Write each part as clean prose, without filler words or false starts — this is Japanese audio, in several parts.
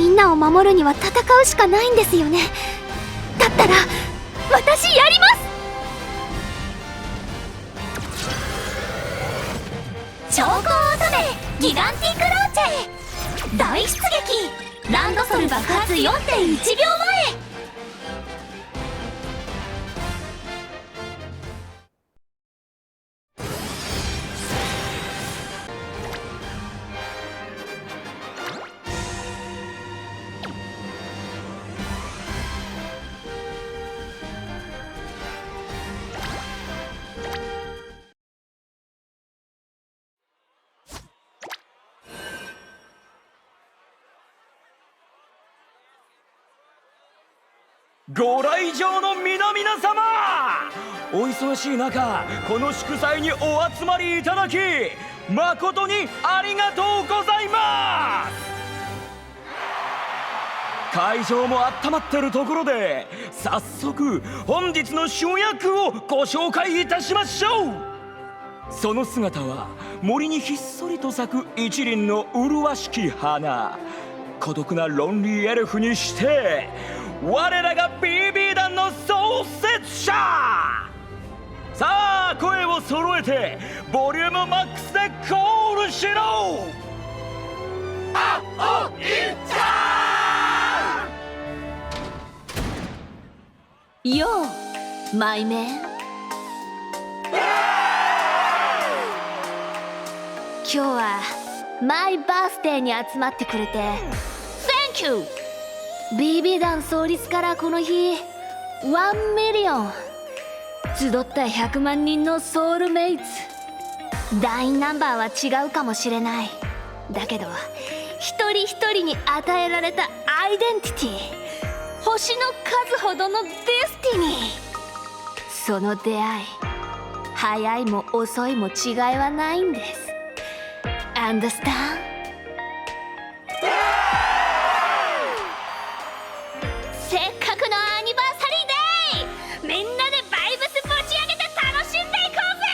みんなを守るには戦うしかないんですよね。だったら私やります。超高乙女ギガンティックローチェ大出撃ランドソル爆発 4.1 秒前。ご来場の皆々様、お忙しい中この祝祭にお集まりいただき誠にありがとうございます。会場も温まってるところで早速本日の主役をご紹介いたしましょう。その姿は森にひっそりと咲く一輪の麗しき花。孤独なロンリーエルフにして我らが BB 団の創設者。さあ声を揃えてボリュームマックスでコールしろ。あおいちゃんようマイメン。今日はマイバースデーに集まってくれて Thank you。BB 団創立からこの日1ミリオン集った100万人のソウルメイツ。団員ナンバーは違うかもしれない。だけど一人一人に与えられたアイデンティティ、星の数ほどのデスティニー。その出会い、早いも遅いも違いはないんです。Understand？せっかくのアニバーサリーデー、みんなでバイブスぶち上げて楽しんでいこうぜ。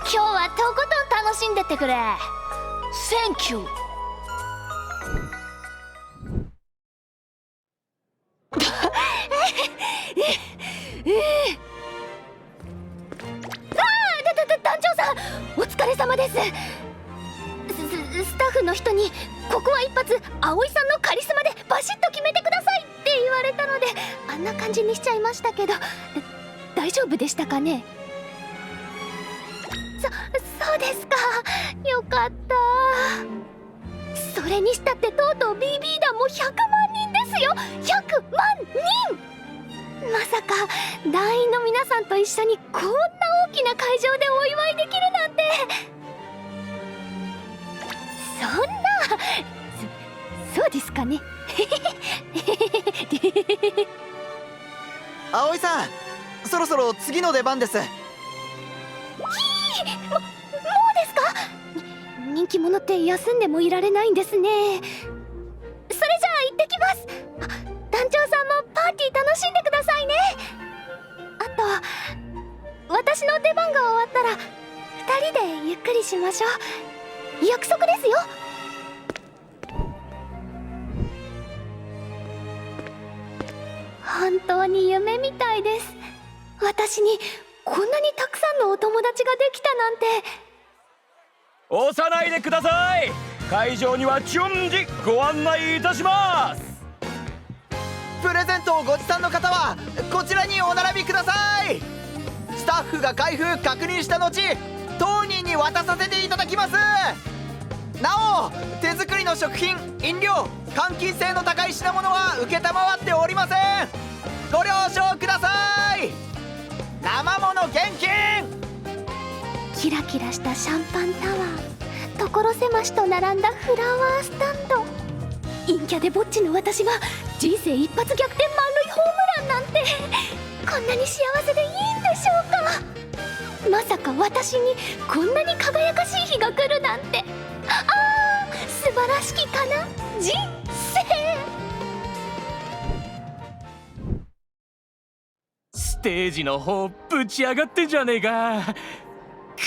今日はとことん楽しんでってくれ。Thank you。団長さんお疲れ様です。スタッフの人にここは一発葵さんのカリスマでバシッと決めてくださいって言われたのであんな感じにしちゃいましたけど、大丈夫でしたかね。そうですか、よかった。それにしたってとうとう BB 団も100万人ですよ。100万人。まさか団員の皆さんと一緒にこんな大きな会場でお祝いできるなんて。そんな、そうですかね。葵さん、そろそろ次の出番です。もうですか。人気者って休んでもいられないんですね。それじゃあ行ってきます。団長さんもパーティー楽しんでくださいね。あと私の出番が終わったら2人でゆっくりしましょう。約束ですよ。本当に夢みたいです。私にこんなにたくさんのお友達ができたなんて。押さないでください。会場には順次ご案内いたします。プレゼントをご持参の方はこちらにお並びください。スタッフが開封確認した後当人に渡させていただきます。なお手作りの食品、飲料、換金性の高い品物は承っておりません。ご了承ください。生もの厳禁。キラキラしたシャンパンタワー、所狭しと並んだフラワースタンド。陰キャでぼっちの私が人生一発逆転満塁ホームランなんてこんなに幸せでいいんでしょうか。まさか私にこんなに輝かしい日が来るなんて。素晴らしきかな人生。ステージの方ぶち上がってんじゃねえか。くー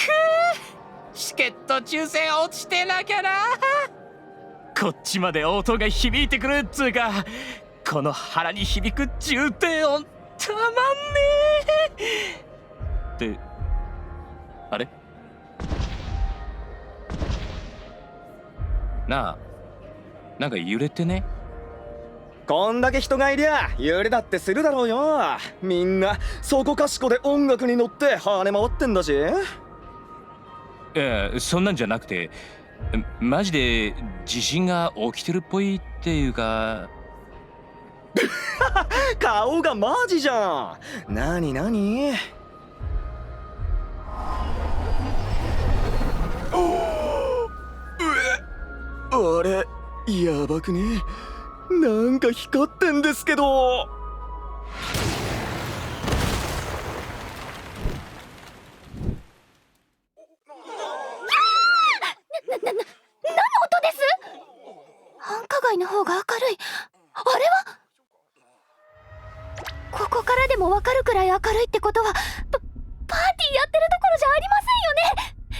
チケット抽選落ちてなきゃな。こっちまで音が響いてくるっつうか、この腹に響く重低音たまんねえ。ってあれなあ、なんか揺れてね。こんだけ人がいりゃ揺れだってするだろうよ。みんなそこかしこで音楽に乗って跳ね回ってんだし。いや、そんなんじゃなくて、マジで地震が起きてるっぽいっていうか。顔がマジじゃん。なになに。あれやばくね。なんか光ってんですけど。何の音です？繁華街の方が明るい。あれはここからでもわかるくらい明るいってことは、パーティーやってるどころじゃありませんよ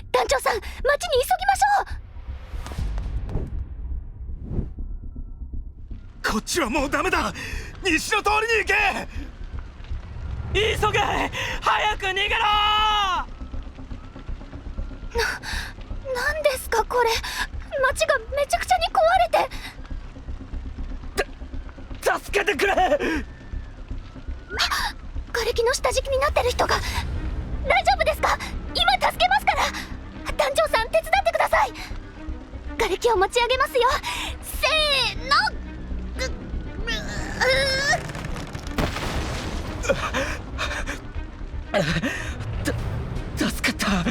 ね。団長さん、町に急ぎましょう。こっちはもうダメだ。西の通りに行け。急げ、早く逃げろ。なんですかこれ。町がめちゃくちゃに壊れて。助けてくれ。瓦礫の下敷きになってる人が。大丈夫ですか？今助けますから。団長さん、手伝ってください。瓦礫を持ち上げますよ。せーの。助かった。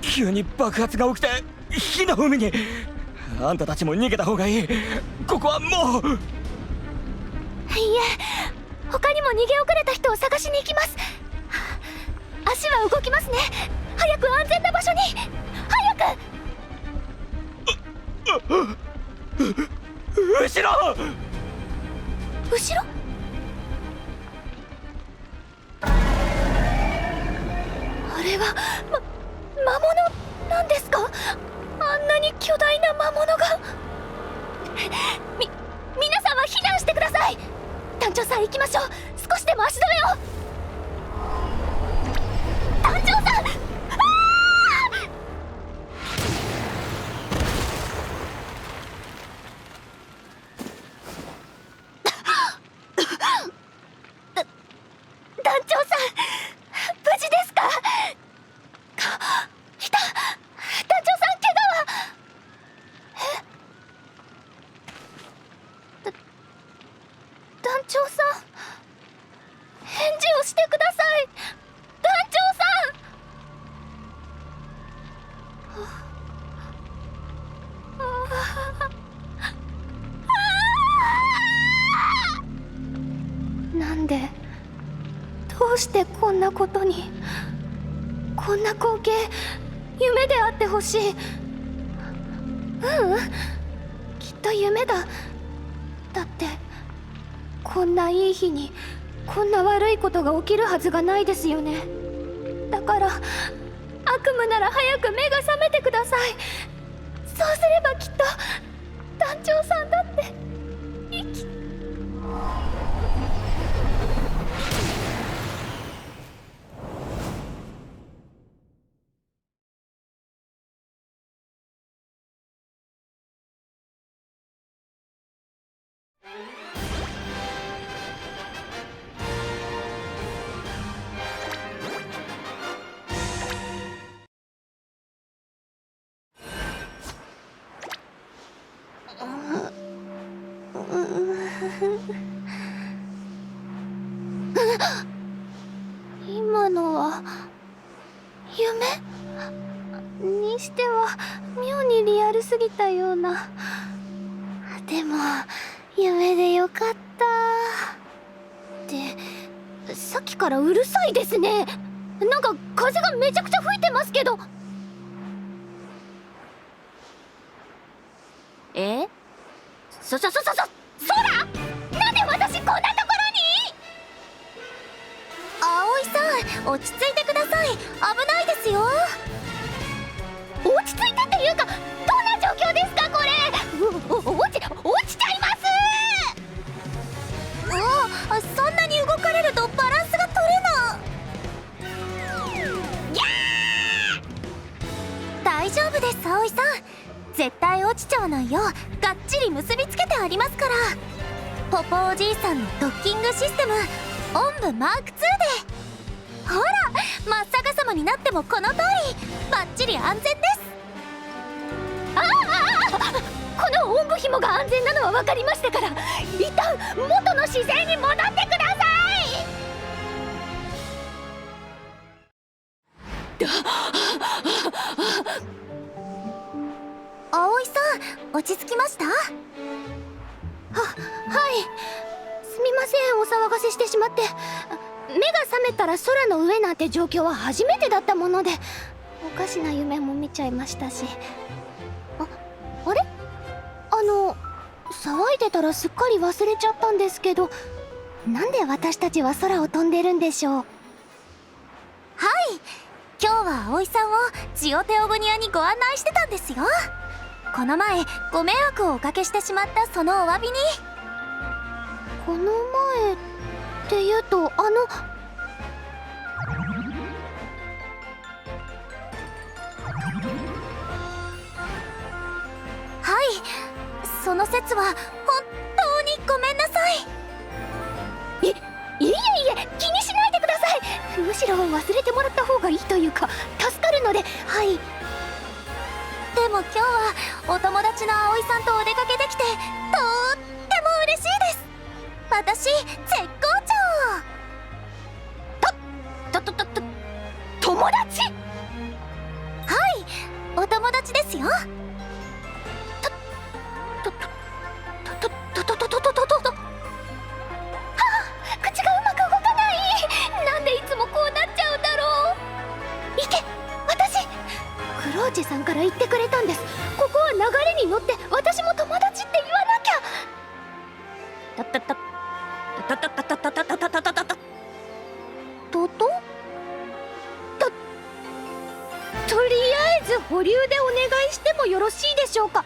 急に爆発が起きて火の海に。あんたたちも逃げた方がいい。ここはもう。いいえ、他にも逃げ遅れた人を探しに行きます。足は動きますね。早く安全な場所に。早く。後ろ。後ろ？あれは魔物なんですか？あんなに巨大な魔物が。皆さんは避難してください。団長さん、行きましょう。少しでも足止めを。団長さん、団長さん、無事ですか？いた。団長さん、怪我は？団長さん、返事をしてください。団長さん。なんで、どうしてこんなことに。こんな光景、夢であってほしい。きっと夢だ。だってこんないい日にこんな悪いことが起きるはずがないですよね。だから悪夢なら早く目が覚めてください。そうすればきっと団長さんだって生き。今のは夢にしては妙にリアルすぎたような。でも夢でよかった。ってさっきからうるさいですね。なんか風がめちゃくちゃ吹いてますけど。え？そら！なんで私こんなところに？葵さん、落ち着いてください。危ないですよ。内をがっちり結びつけてありますから。ポポおじいさんのドッキングシステムおんぶマーク2で、ほら真っ逆さまになってもこの通りバッチリ安全です。このおんぶ紐が安全なのは分かりましたから、一旦元の姿勢に戻ってください。葵さん、落ち着きました？はい、すみません、お騒がせしてしまって。目が覚めたら空の上なんて状況は初めてだったもので、おかしな夢も見ちゃいましたし。あれ？騒いでたらすっかり忘れちゃったんですけど、なんで私たちは空を飛んでるんでしょう？はい、今日は葵さんをジオテオグニアにご案内してたんですよ。この前ご迷惑をおかけしてしまったそのお詫びに。この前っていうとはい、その説は本当にごめんなさい。いえ気にしないでください。むしろ忘れてもらった方がいいというか助かるので。はい、でも今日はお友達の葵さんとお出かけできてとっても嬉しいです。私絶好調。友達？はい、お友達ですよ。口がうまく動かない。なんでいつもこうなっちゃうんだろう。私クローチェさんから言ってくれたんです。ここは流れに乗って私も友達って言わなきゃ。とりあえず保留でお願いしてもよろしいでしょうか？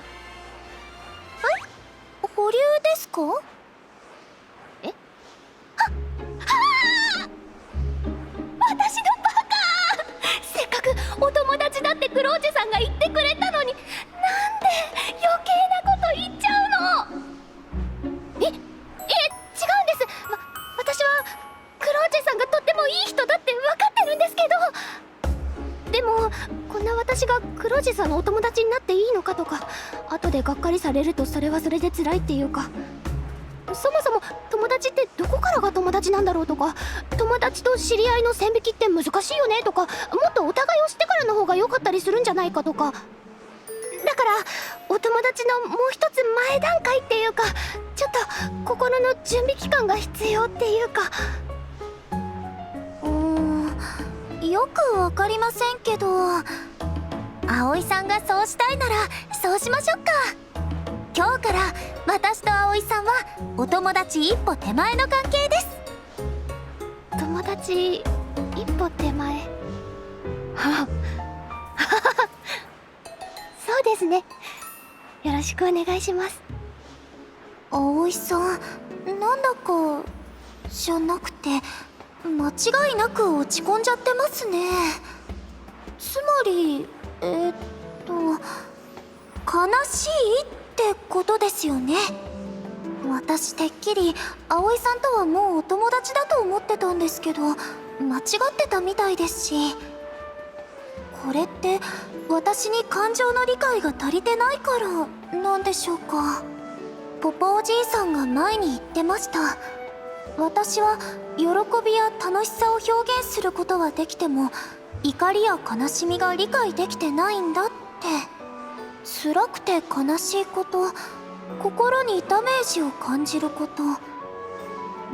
保留ですか？私のバカ！せっかくお友達だってクローチェさんが言ってくれたのに、なんで余計なこと言っちゃうの？違うんです。私はクローチェさんがとってもいい人だって分かってるんですけど、でもこんな私がクローチェさんのお友達になっていいのかとか、後でがっかりされるとそれはそれで辛いっていうか、そもそも友達ってどこからが友達なんだろうとか、友達と知り合いの線引きって難しいよねとか、もっとお互いを知ってからの方が良かったりするんじゃないかとか、だからお友達のもう一つ前段階っていうか、ちょっと心の準備期間が必要っていうか。よくわかりませんけど、葵さんがそうしたいならそうしましょうか。今日から私と葵さんはお友達一歩手前の関係です。友達一歩手前。そうですね、よろしくお願いします。葵さん、なんだかじゃなくて間違いなく落ち込んじゃってますね。つまり悲しいってことですよね。私てっきり葵さんとはもうお友達だと思ってたんですけど、間違ってたみたいですし、これって私に感情の理解が足りてないからなんでしょうか。ポポおじいさんが前に言ってました。私は喜びや楽しさを表現することはできても怒りや悲しみが理解できてないんだって。辛くて悲しいこと、心にダメージを感じること、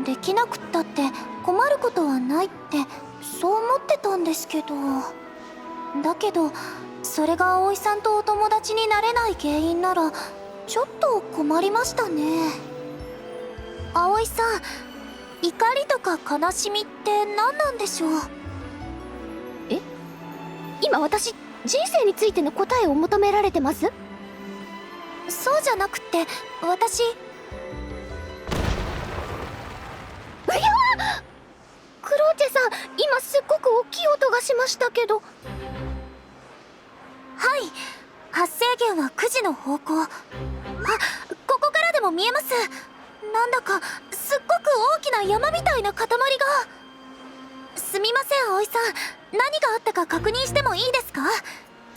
できなくったって困ることはないってそう思ってたんですけど、だけどそれが葵さんとお友達になれない原因ならちょっと困りましたね。葵さん、怒りとか悲しみって何なんでしょう？今私人生についての答えを求められてます？そうじゃなくて、私クローチェさん、今すっごく大きい音がしましたけど。はい、発生源は9時の方向。見えます。なんだかすっごく大きな山みたいな塊が。すみません葵さん、何があったか確認してもいいですか？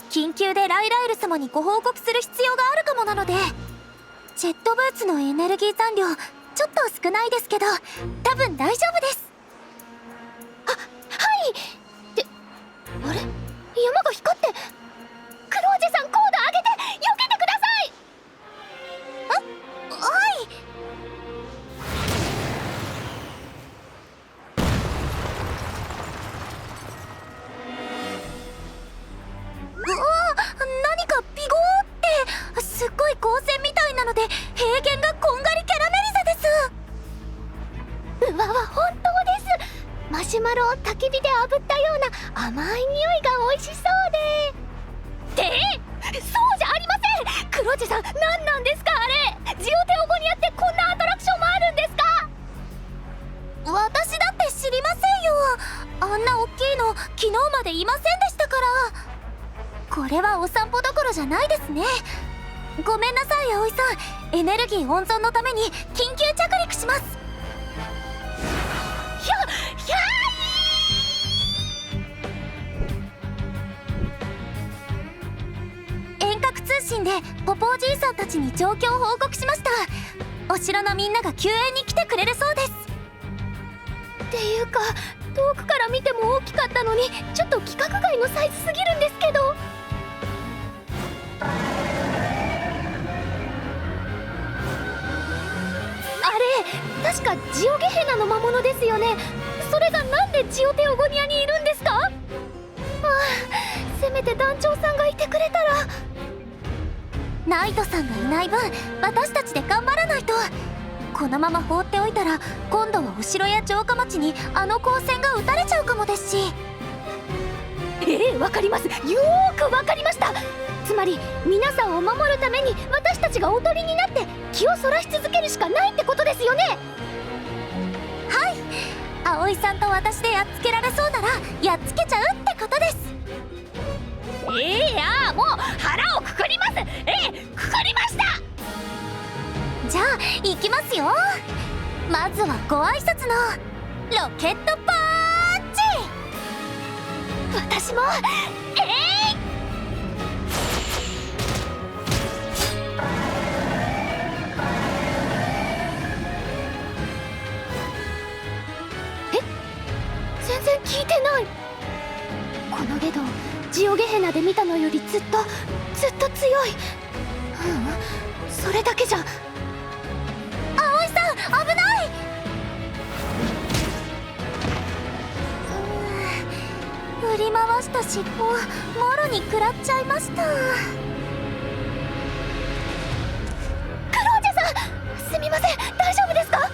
緊急でライラエル様にご報告する必要があるかもなので。ジェットブーツのエネルギー残量ちょっと少ないですけど多分大丈夫です。はい。ってあれ、山が光って。クロージェさん、コード上げて避けてください。はい。うわ、何かビゴーってすっごい光線みたいなので平原がこんがりキャラメリゼです。うわわ、本当です。マシュマロを焚き火で炙ったような甘い匂いが美味しそうで。そうじゃありません。クロジェさん、何なんですかあれ。ジオテオゴニアってこんなアトラクションもあるんですか？私だって知りませんよ。あんな大きいの昨日までいませんでしたから。これはお散歩どころじゃないですね。ごめんなさい葵さん、エネルギー温存のために緊急着陸します。ひゃーい。遠隔通信でポポおじいさんたちに状況を報告しました。お城のみんなが救援に来てくれるそうです。っていうか遠くから見ても大きかったのにちょっと規格外のサイズすぎるんですけど。あれ確かジオゲヘナの魔物ですよね。それがなんでジオテオゴニアにいるんですか？ああ、せめて団長さんがいてくれたら。ナイトさんがいない分私たちで頑張らないと。このまま放っておいたら今度はお城や城下町にあの光線が撃たれちゃうかもですし。わかります。よーくわかりました。つまり皆さんを守るために私たちがおとりになって気をそらし続けるしかないってことですよね。はい、葵さんと私でやっつけられそうならやっつけちゃうってことです。いやもう腹をくくります。くくりました。じゃあ行きますよ。まずはご挨拶のロケットパーンチ。私も全然聞いてない。このゲドジオゲヘナで見たのよりずっと強い。それだけじゃ。葵さん危ない。振り回した尻尾もろに食らっちゃいました。クロージェさん、すみません、大丈夫ですか？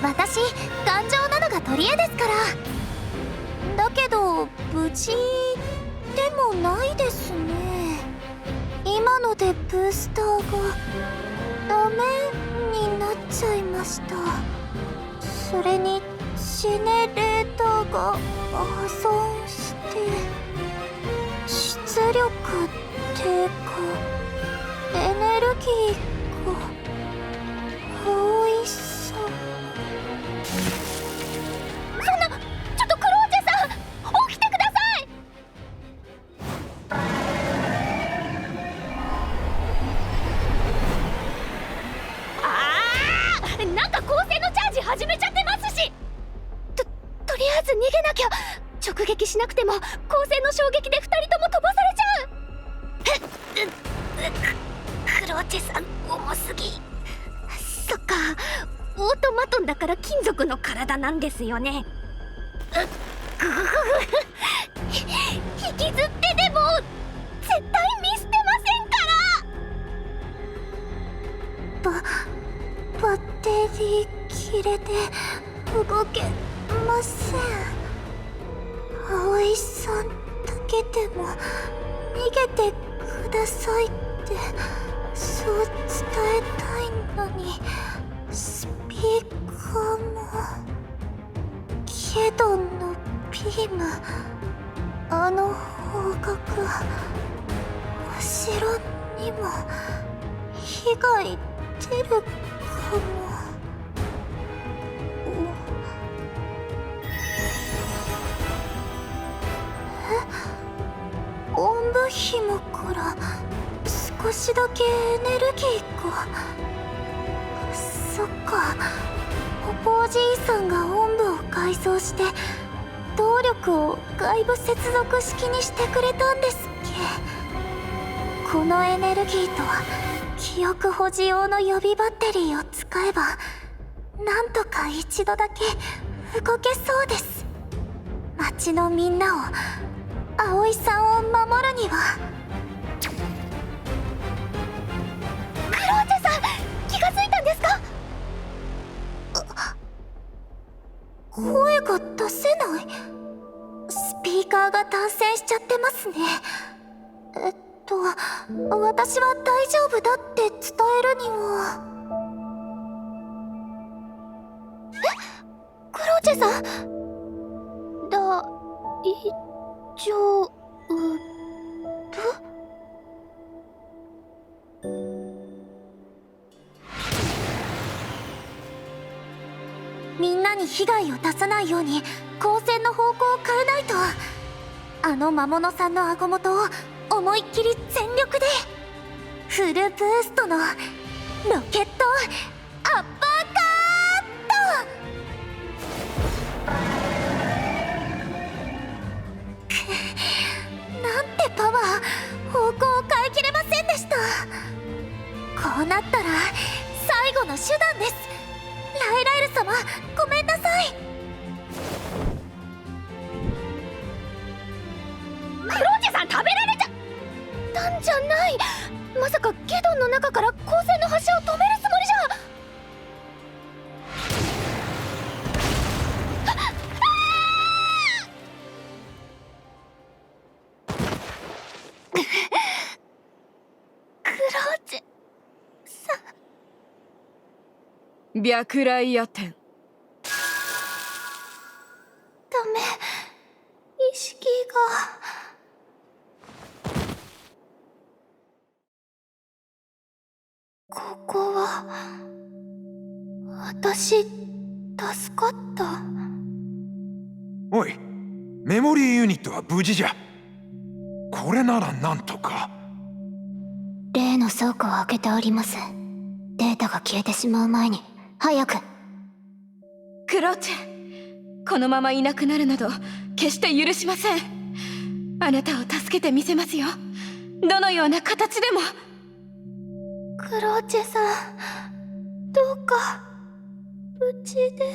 私頑丈なのが取り柄ですから。だけど無事でもないですね。今のでブースターがダメになっちゃいました。それにシネレーターが破損して出力低下、エネルギーが多いさ。そんな、ちょっとクロージェさん起きてください。なんか光線のチャージ始めちゃってますし。とりあえず逃げなきゃ。直撃しなくても光線の衝撃で2人とも飛ばされちゃう。クローチェさん重すぎ。そっか、オートマトンだから金属の体なんですよね。引きずってでも絶対見捨てませんから。バッテリー切れて動けません。葵さんだけでも逃げてくださいってそう伝えたいのに、スピーカーもケドンのビーム、あの方角、お城にも被害てるかも。おんぶ紐から少しだけエネルギーが。そっか、ポポおじいさんがおんぶを改装して動力を外部接続式にしてくれたんですっけ。このエネルギーと記憶保持用の予備バッテリーを使えばなんとか一度だけ動けそうです。町のみんなを、葵さんを守るには。クローチェさん、気がついたんですか？声が出せない。スピーカーが断線しちゃってますね。私は大丈夫だって伝えるには。クローチェさん、大丈夫？みんなに被害を出さないように光線の方向を変えないと。あの魔物さんの顎元を思いっきり全力でフルブーストのロケットアッパーカーなんてパワー、方向を変えきれませんでした。こうなったら最後の手段です。ライラエル様、ごめんなさい。クローチェさん、食べられちゃったんじゃない。まさかゲドンの中から光線の発射を止めるつもりじゃ。クローチェさん。白雷夜天。ダメ、意識が。ここは私助かった。おい、メモリーユニットは無事じゃ。これならなんとか。例の倉庫を開けております。データが消えてしまう前に早く。クローチェ、このままいなくなるなど決して許しません。あなたを助けてみせますよ、どのような形でも。クローチェさん、どうか無事で。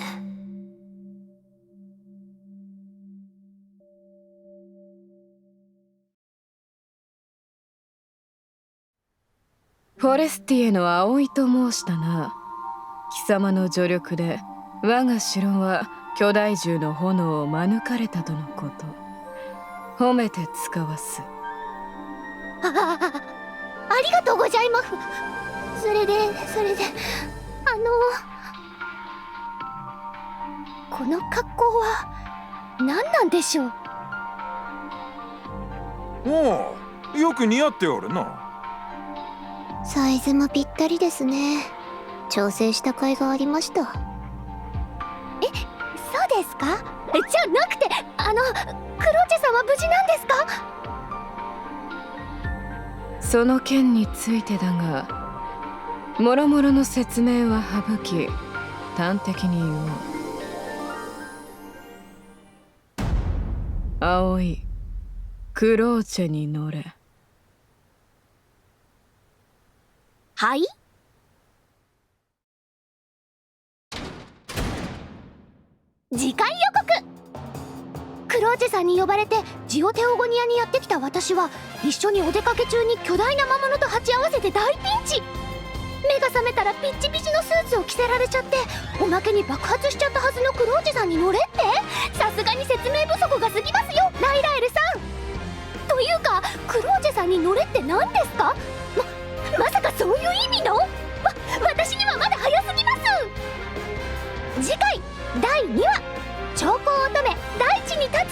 フォレスティエの葵と申したな。貴様の助力で我が城は巨大獣の炎を免れたとのこと。褒めて使わす。ありがとうございます。それでこの格好は何なんでしょう。おお、よく似合っておるな。サイズもぴったりですね。調整した甲斐がありました。そうですか？じゃなくて、クローチェさんは無事なんですか？その件についてだが、もろもろの説明は省き、端的に言おう。葵、クローチェに乗れ。はい？次回予告。クローチェさんに呼ばれてジオテオゴニアにやってきた私は、一緒にお出かけ中に巨大な魔物と鉢合わせて大ピンチ。目が覚めたらピッチピチのスーツを着せられちゃって、おまけに爆発しちゃったはずのクローチェさんに乗れって。さすがに説明不足が過ぎますよ、ライラエルさん。というか、クローチェさんに乗れって何ですか？まさかそういう意味の？私にはまだ早すぎます。次回第2話、兆候乙女大地に立つ。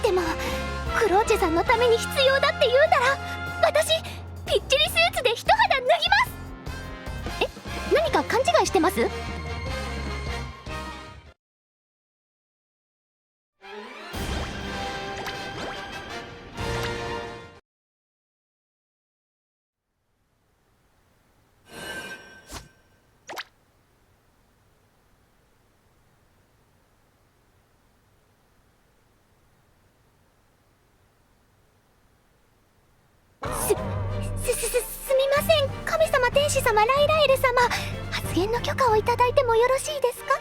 でもクローチェさんのために必要だって言うなら、私ピッチリスーツで一肌脱ぎます。何か勘違いしてます？すみません、神様、天使様、ライラエル様、発言の許可をいただいてもよろしいですか？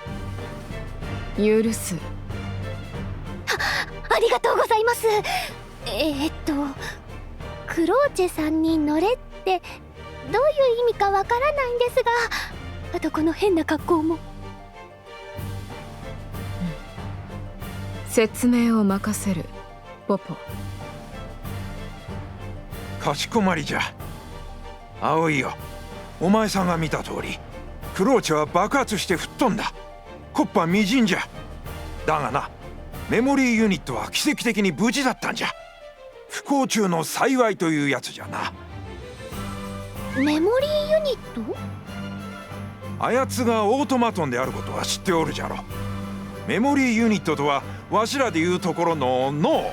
許す。ありがとうございます。クローチェさんに乗れってどういう意味かわからないんですが、あとこの変な格好も。説明を任せる、ポポ。かしこまりじゃ。葵よ、お前さんが見た通りクローチェは爆発して吹っ飛んだ。木っ端みじんじゃ。だがな、メモリーユニットは奇跡的に無事だったんじゃ。不幸中の幸いというやつじゃな。メモリーユニット？あやつがオートマトンであることは知っておるじゃろ。メモリーユニットとはわしらでいうところの脳。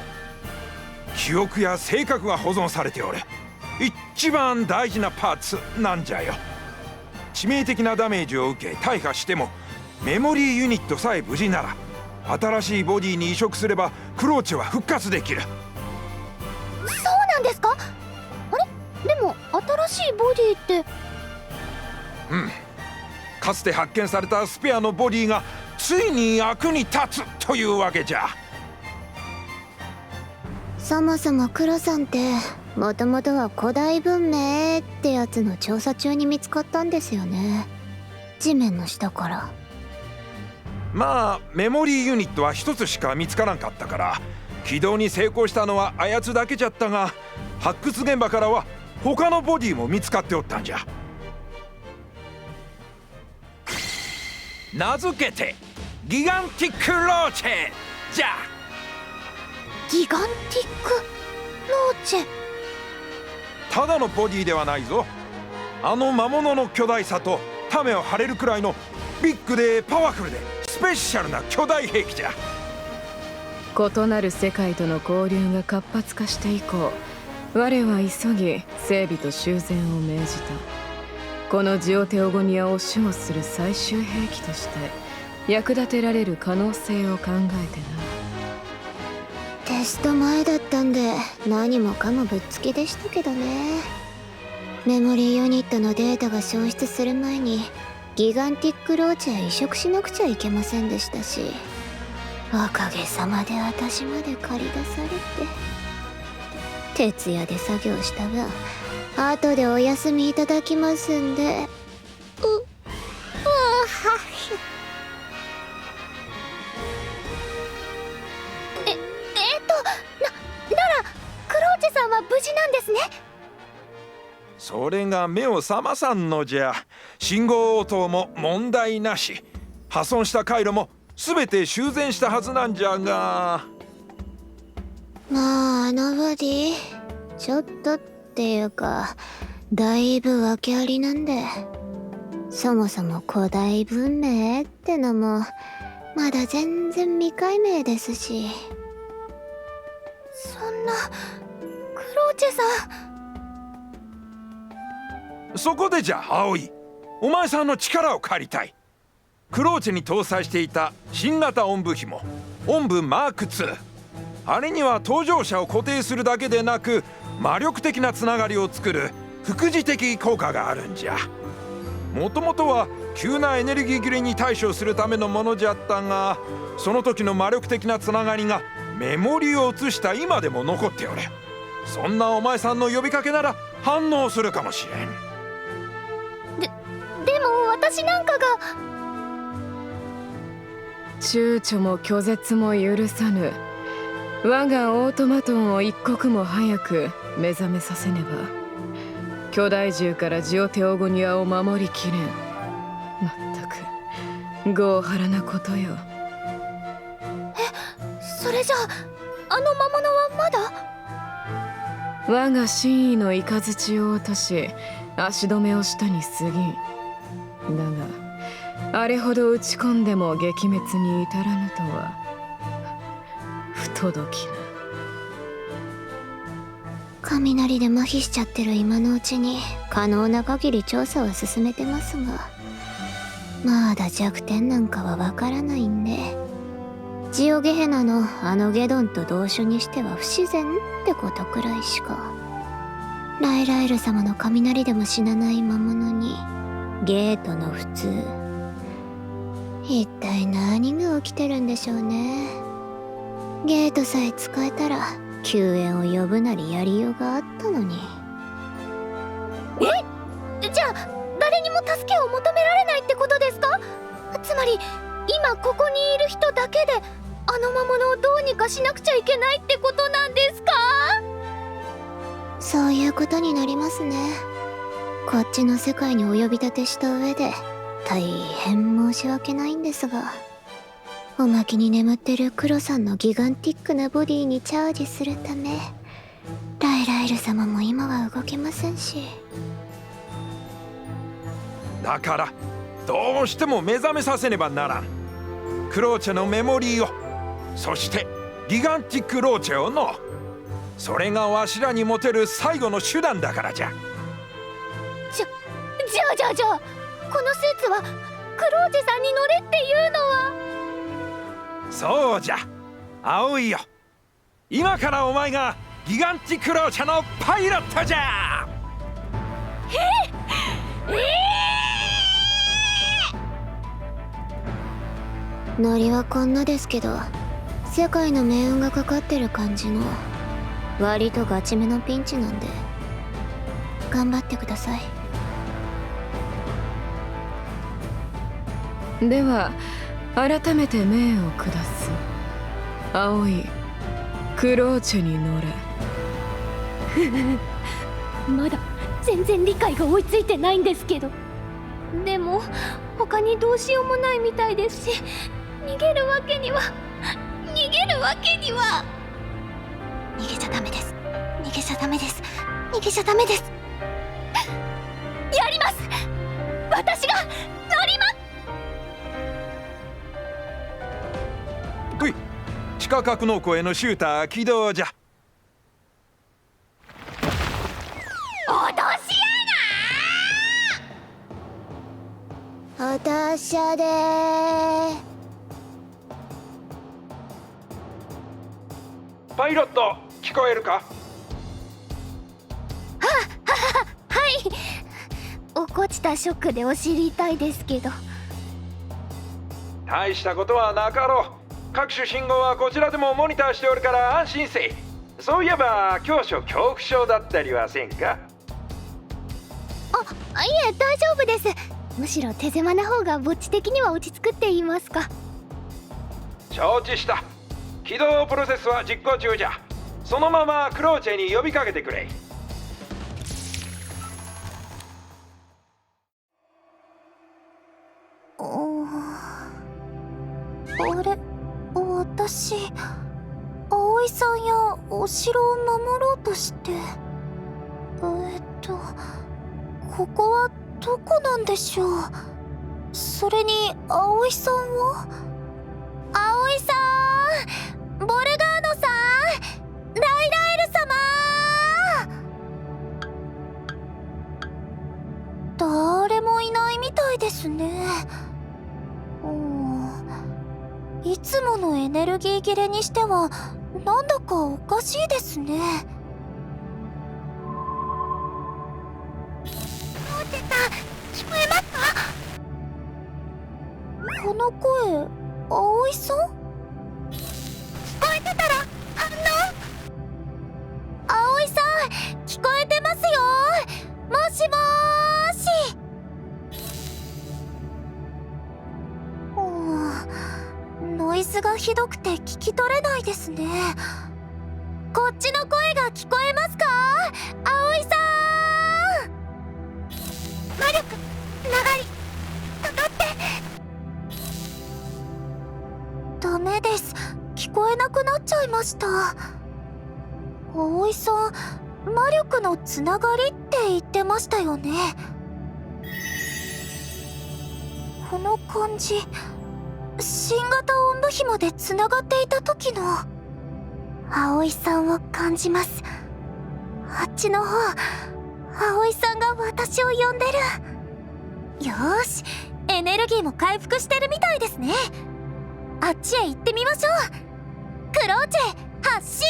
記憶や性格が保存されておる一番大事なパーツなんじゃよ。致命的なダメージを受け大破してもメモリーユニットさえ無事なら新しいボディに移植すればクローチェは復活できる。そうなんですか？あれ、でも新しいボディって。かつて発見されたスペアのボディがついに役に立つというわけじゃ。そもそもクロさんってもともとは古代文明ってやつの調査中に見つかったんですよね。地面の下から。まあメモリーユニットは一つしか見つからんかったから起動に成功したのはあやつだけじゃったが、発掘現場からは他のボディも見つかっておったんじゃ。名付けてギガンティックローチェじゃ。ギガンティックローチェ。ただのボディではないぞ。あの魔物の巨大さとためを張れるくらいのビッグでパワフルでスペシャルな巨大兵器じゃ。異なる世界との交流が活発化して以降、我は急ぎ整備と修繕を命じた。このジオテオゴニアを守護する最終兵器として役立てられる可能性を考えてな。テスト前だったんで何もかもぶっつきでしたけどね。メモリーユニットのデータが消失する前にギガンティックローチへ移植しなくちゃいけませんでしたし、おかげさまで私まで借り出されて、徹夜で作業した分後でお休みいただきますんで。ならクローチェさんは無事なんですね。それが目を覚まさんのじゃ。信号応答も問題なし、破損した回路も全て修繕したはずなんじゃが。まああのボディちょっとっていうかだいぶ訳ありなんで、そもそも古代文明ってのもまだ全然未解明ですし。そんなクローチェさん。そこでじゃ葵、お前さんの力を借りたい。クローチェに搭載していた新型音部紐音部マーク2、あれには搭乗者を固定するだけでなく魔力的なつながりを作る副次的効果があるんじゃ。もともとは急なエネルギー切れに対処するためのものじゃったが、その時の魔力的なつながりがメモリを移した今でも残っておる。そんなお前さんの呼びかけなら反応するかもしれん。でも私なんかが。躊躇も拒絶も許さぬ。我がオートマトンを一刻も早く目覚めさせねば巨大獣からジオテオゴニアを守りきれん。まったく業腹なことよ。それじゃあの魔物はまだ。我が真意の雷を落とし足止めをしたに過ぎん。があれほど打ち込んでも撃滅に至らぬとは不届きな。雷で麻痺しちゃってる今のうちに可能な限り調査は進めてますが、まだ弱点なんかはわからないんで、ジオゲヘナのあのゲドンと同種にしては不自然ってことくらいしか。ライラエル様の雷でも死なない魔物にゲートの普通、一体何が起きてるんでしょうね。ゲートさえ使えたら救援を呼ぶなりやりようがあったのに。じゃあ誰にも助けを求められないってことですか？つまり今ここにいる人だけであの魔物をどうにかしなくちゃいけないってことなんですか？そういうことになりますね。こっちの世界にお呼び立てした上で大変申し訳ないんですが、おまけに眠ってるクロさんのギガンティックなボディにチャージするため、ライラエル様も今は動けませんし。だからどうしても目覚めさせねばならん。クローチェのメモリーを、そしてギガンティックローチェをの。それがわしらに持てる最後の手段だからじゃ。じゃあこのスーツはクローチェさんに乗れっていうのは。そうじゃ、葵よ。今からお前がギガンティックローチェのパイロットじゃ。ノリはこんなですけど、世界の命運がかかってる感じの割とガチめのピンチなんで、頑張ってください。では改めて命を下す。葵、クローチェに乗れ。まだ全然理解が追いついてないんですけど。でも他にどうしようもないみたいですし、逃げるわけには逃げちゃダメです。逃げちゃダメです。逃げちゃダメです。やります。私が乗ります。ほい、地下格納庫へのシューター起動じゃ。脅しお達者でー。パイロット、聞こえるか？はい。落っこちたショックでお尻痛いですけど。大したことはなかろう。各種信号はこちらでもモニターしておるから安心せい。そういえば強所恐怖症だったりはせんか？いえ大丈夫です。むしろ手狭な方がぼっち的には落ち着くって言いますか。承知した。起動プロセスは実行中じゃ。そのままクローチェに呼びかけてくれ。あれ、私葵さんやお城を守ろうとして、ここはどこなんでしょう。それに葵さんは。葵さん、ボルガーノさん、ライラエル様。誰もいないみたいですね。いつものエネルギー切れにしてはなんだかおかしいですね。聞こえますか？この声、葵さん？聞こえてたら反応。葵さん、聞こえてますよ。もしもーし。ノイズがひどくて聞き取れないですね。こっちの声が聞こえますか？葵さん。魔力、つながり、かかって。ダメです。聞こえなくなっちゃいました。葵さん、魔力のつながりって言ってましたよね。この感じ、新型音部紐でつながっていた時の葵さんを感じます。あっちの方、葵さんが私を呼んでる。よーし、エネルギーも回復してるみたいですね。あっちへ行ってみましょう。クローチェ発進。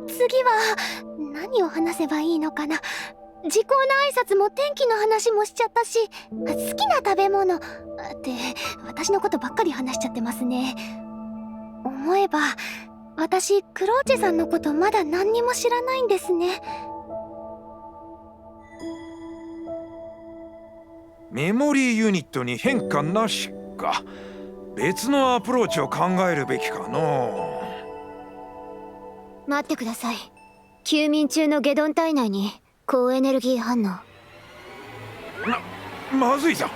次は何を話せばいいのかな。時効の挨拶も天気の話もしちゃったし、好きな食べ物って私のことばっかり話しちゃってますね。思えば私クローチェさんのことまだ何にも知らないんですね。メモリーユニットに変化なしか。別のアプローチを考えるべきかの。待ってください。休眠中のゲドン体内に高エネルギー反応。まずいぞ。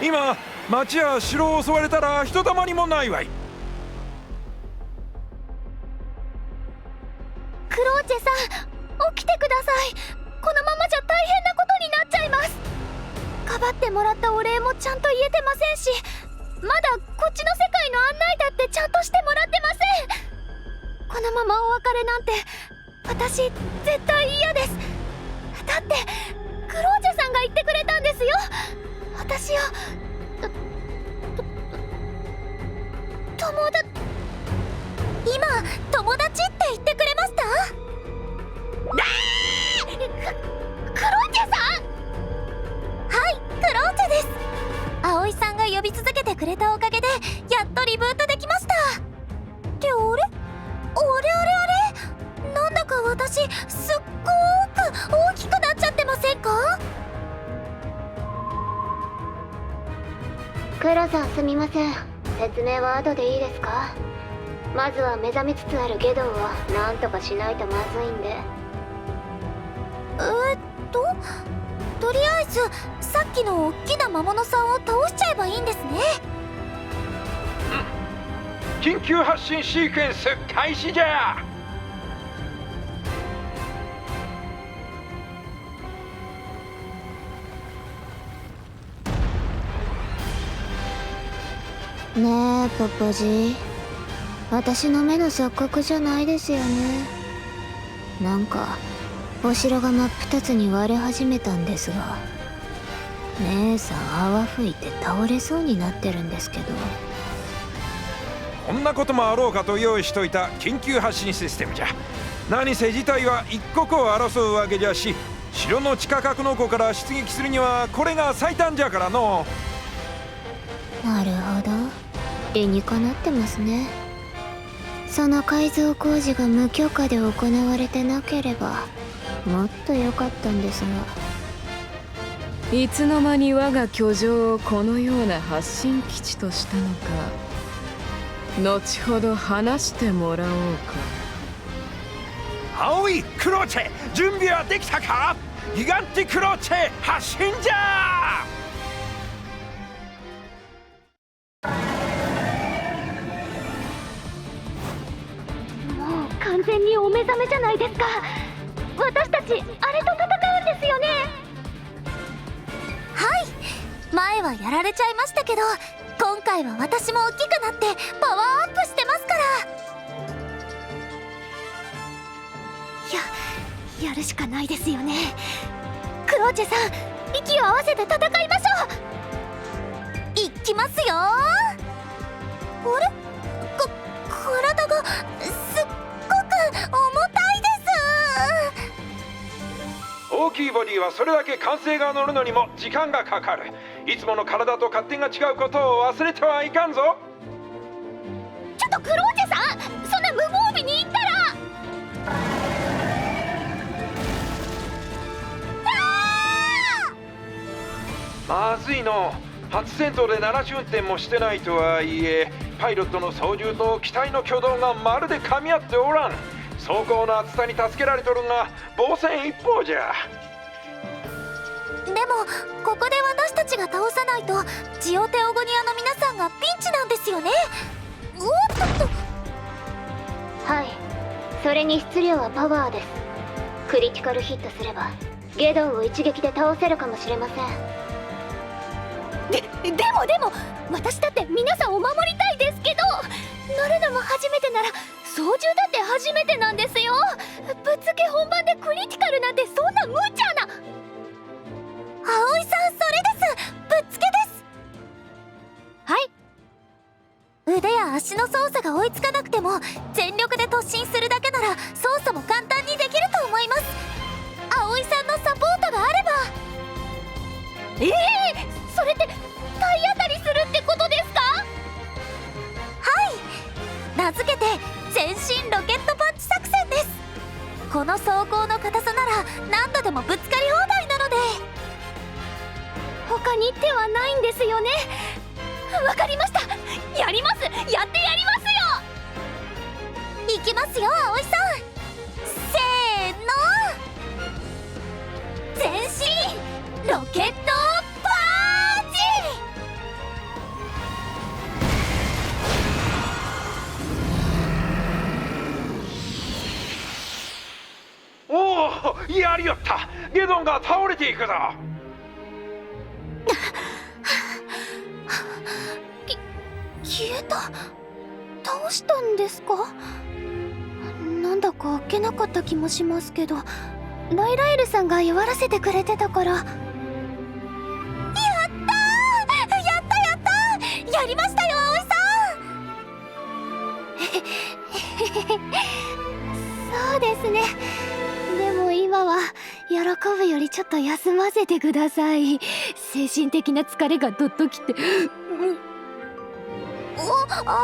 今町や城を襲われたらひとたまりもないわい。クローチェさん、起きてください。このままじゃ大変なことになっちゃいます。かばってもらったお礼もちゃんと言えてませんし、まだこっちの世界の案内だってちゃんとしてもらってません。このままお別れなんて私絶対嫌です。だってクローチェさんが言ってくれたんですよ。私を今友達って言ってくれました？クローチェさん。はい、クローチェです。葵さんが呼び続けてくれたおかげでやっとリブートできました。ってあれなんだか私すっごーく大きくなっちゃってませんか？クロさん、すみません。説明は後でいいですか？まずは目覚めつつあるゲドンをなんとかしないとまずいんで。とりあえずさっきの大きな魔物さんを倒しちゃえばいいんですね。緊急発進シークエンス開始じゃ。ねえポポジ、私の目の錯覚じゃないですよね。なんかお城が真っ二つに割れ始めたんですが、姉さん泡吹いて倒れそうになってるんですけど。こんなこともあろうかと用意しといた緊急発進システムじゃ。何せ事態は一刻を争うわけじゃし、城の地下格納庫から出撃するにはこれが最短じゃからの。なるほど、理にかなってますね。その改造工事が無許可で行われてなければもっと良かったんですが。いつの間に我が居城をこのような発信基地としたのか、後ほど話してもらおうか。青いクローチェ、準備はできたか？ギガンティクローチェ発進じゃ。もう完全にお目覚めじゃないですか。私たちあれと戦うんですよね。はい、前はやられちゃいましたけど、今回は私も大きくなってパワーアップしてますから。やるしかないですよね。クローチェさん、息を合わせて戦いましょう。いきますよ。あれ？体がすっごく重たいです。大きいボディはそれだけ完成が乗るのにも時間がかかる。いつもの体と勝手が違うことを忘れてはいかんぞ。ちょっとクローチェさん、そんな無防備に言ったら。まずいの。初戦闘で70運転もしてないとはいえ、パイロットの操縦と機体の挙動がまるで噛み合っておらん。走行の厚さに助けられとるが防戦一方じゃ。でもここで私たちが倒さないとジオテオゴニアの皆さんがピンチなんですよね。おっとっと。はい、それに質量はパワーです。クリティカルヒットすればゲドンを一撃で倒せるかもしれません。でも私だって皆さんを守りたいですけど、乗るのも初めてなら操縦だって初めてなんですよ。ぶっつけ本番でクリティカルなんてそんな無茶な。葵さん、それです。ぶっつけです。はい。腕や足の操作が追いつかなくても全力で突進するだけなら操作も簡単にできると思います。葵さんのサポートがあれば。それって体当たりするってことですか？はい、名付けて全身ロケットパンチ作戦です。この走行の硬さなら何度でもぶつかり放題なので。他に手はないんですよね。わかりました。やります。やってやりますよ。いきますよ、葵さん。せーの、全身ロケットパンチ。おお、やりよった。ゲドンが倒れていくぞ。消えた。倒したんですか？なんだかあっけなかった気もしますけど、ライラエルさんが弱らせてくれてたから。やったやりましたよ、葵さん。そうですね。でも今は喜ぶよりちょっと休ませてください。精神的な疲れがどっときて。葵さん、大丈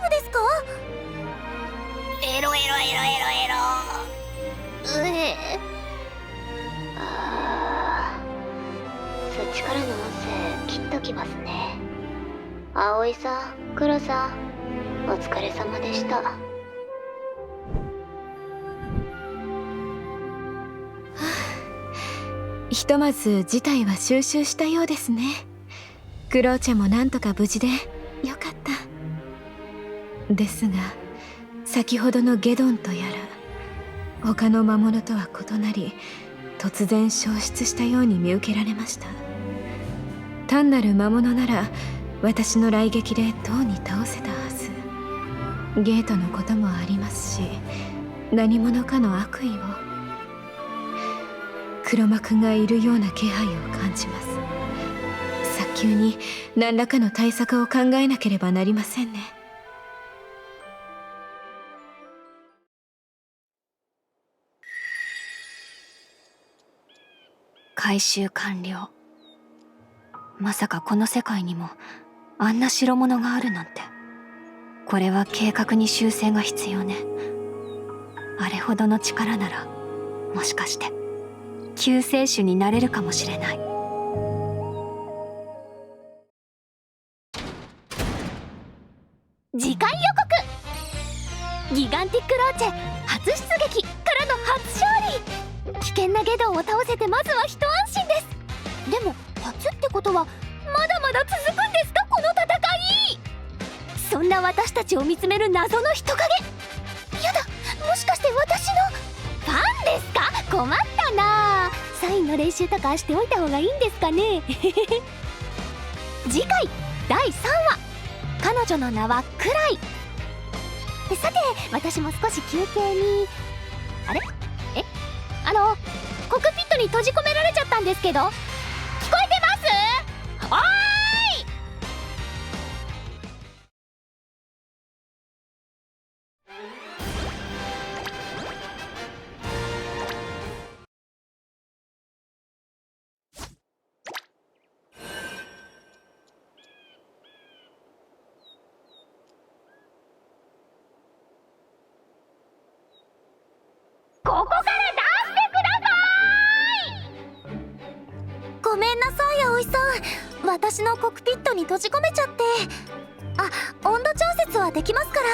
夫ですか？エロ。そっちからの音声切っときますね。葵さん、黒さん、お疲れ様でした。ひとまず事態は収拾したようですね。クローチェもなんとか無事でよかった。ですが先ほどのゲドンとやら他の魔物とは異なり突然消失したように見受けられました。単なる魔物なら私の雷撃でとうに倒せたはず。ゲートのこともありますし、何者かの悪意を。黒幕がいるような気配を感じます。早急に何らかの対策を考えなければなりませんね。回収完了。まさかこの世界にもあんな代物があるなんて。これは計画に修正が必要ね。あれほどの力ならもしかして救世主になれるかもしれない。次回予告。ギガンティックローチェ初出撃からの初勝利。危険なゲドンを倒せてまずは一安心です。でも初ってことはまだまだ続くんですか、この戦い。そんな私たちを見つめる謎の人影。やだ、もしかして私のファンですか？困ったな。サインの練習とかしておいた方がいいんですかね。次回第3話、彼女の名はクライ。さて私も少し休憩に。あれ、コクピットに閉じ込められちゃったんですけど、聞こえてます？おーい。ここから出してください。ごめんなさい、葵さん。私のコクピットに閉じ込めちゃって。あ、温度調節はできますから。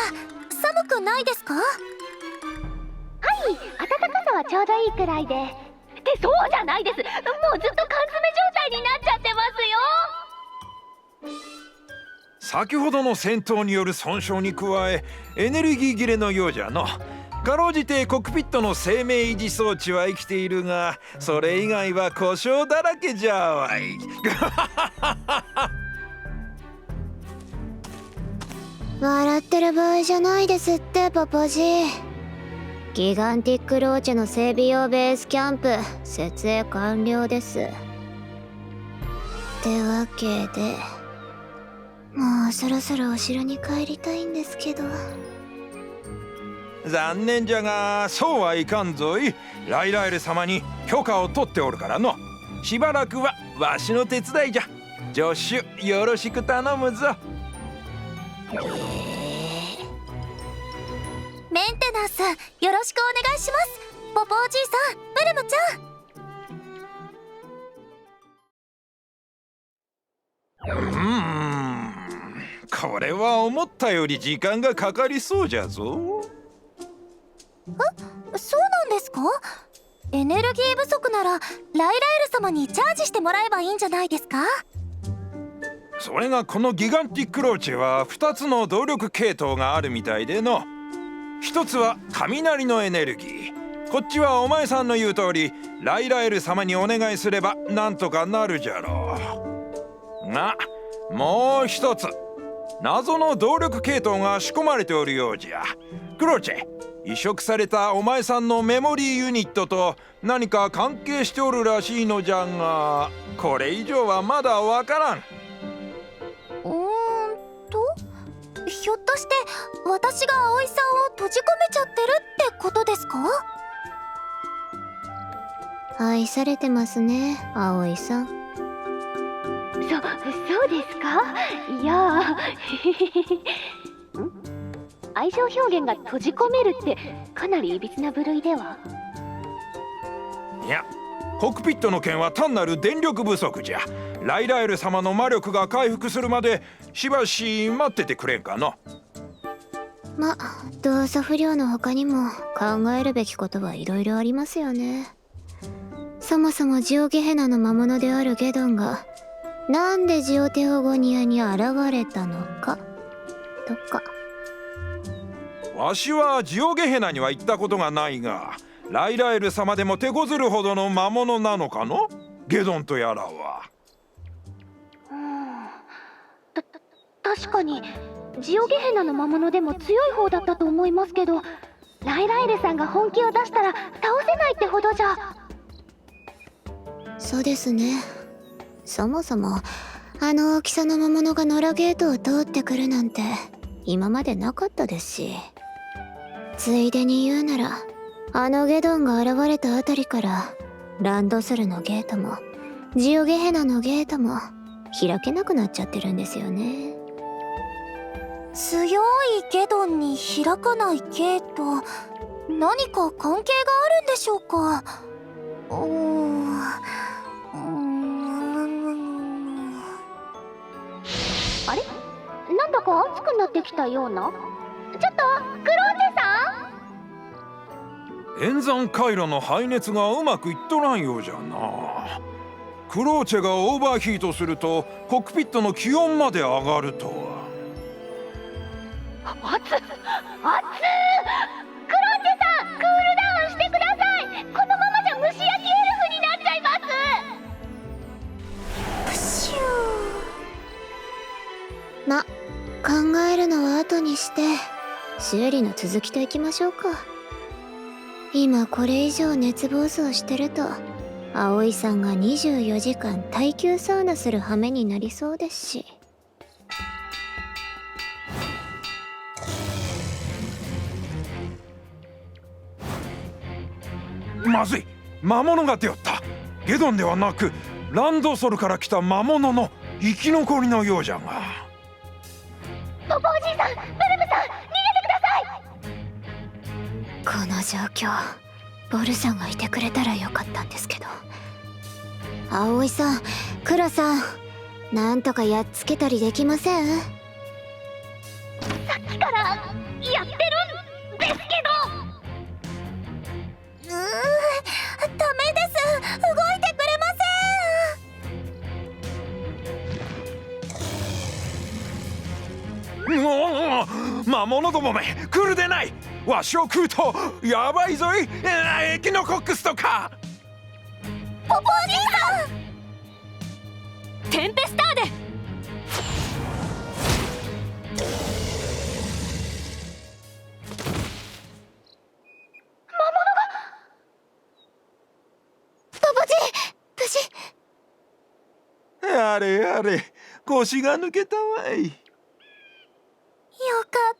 寒くないですか？はい、暖かさはちょうどいいくらいで。ってそうじゃないです。もうずっと缶詰状態になっちゃってますよ。先ほどの戦闘による損傷に加えエネルギー切れのようじゃの。かろうじてコックピットの生命維持装置は生きているが、それ以外は故障だらけじゃわい。笑ってる場合じゃないですってパパジー。ギガンティックローチェの整備用ベースキャンプ設営完了です。ってわけでもうそろそろお城に帰りたいんですけど。残念じゃがそうはいかんぞい。ライラエル様に許可を取っておるからの。しばらくはわしの手伝いじゃ。ジョッシュよろしく頼むぞ。メンテナンスよろしくお願いします。ポポおじいさん、ブルムちゃん。これは思ったより時間がかかりそうじゃぞ。そうなんですか？エネルギー不足ならライラエル様にチャージしてもらえばいいんじゃないですか？それがこのギガンティックローチェは2つの動力系統があるみたいでの。一つは雷のエネルギー。こっちはお前さんの言う通りライラエル様にお願いすればなんとかなるじゃろう。がもう一つ謎の動力系統が仕込まれておるようじゃ。クローチェ、移植されたお前さんのメモリーユニットと何か関係しておるらしいのじゃが、これ以上はまだわからん。ひょっとして私が葵さんを閉じ込めちゃってるってことですか？愛されてますね、葵さん。そうですか？いや愛情表現が閉じ込めるってかなりいびつな部類では。いや、コックピットの件は単なる電力不足じゃ。ライラエル様の魔力が回復するまでしばし待っててくれんかの。動作不良の他にも考えるべきことはいろいろありますよね。そもそもジオゲヘナの魔物であるゲドンがなんでジオテオゴニアに現れたのかとか。わしはジオゲヘナには行ったことがないが、ライラエル様でも手こずるほどの魔物なのかの、ゲドンとやらは。確かにジオゲヘナの魔物でも強い方だったと思いますけど、ライラエルさんが本気を出したら倒せないってほどじゃ。そうですね。そもそもあの大きさの魔物が野良ゲートを通ってくるなんて今までなかったですし、ついでに言うならあのゲドンが現れたあたりからランドセルのゲートもジオゲヘナのゲートも開けなくなっちゃってるんですよね。強いゲドンに開かないゲート、何か関係があるんでしょうか？あれ？なんだか熱くなってきたような。ちょっとクローチェさん？演算回路の排熱がうまくいっとらんようじゃな。クローチェがオーバーヒートするとコックピットの気温まで上がるとは。クローチェさん、クールダウンしてください。このままじゃ蒸し焼きエルフになっちゃいます。考えるのは後にして修理の続きといきましょうか。今これ以上熱暴走してると葵さんが24時間耐久サウナする羽目になりそうですし。まずい、魔物が出よった。ゲドンではなくランドソルから来た魔物の生き残りのようじゃが。ポポおじいさん、ブルムさん、逃げてください。この状況、ボルさんがいてくれたらよかったんですけど。葵さん、クラさん、なんとかやっつけたりできません？さっきからやってるんですけど。ダメです。動いてくれません。魔物どもめ、来るでない。わしを食うとやばいぞい。エキノコックスとか。ポポおじいさん。テンペスターで。ポポじい、無事。あれあれ、腰が抜けたわい。よかっ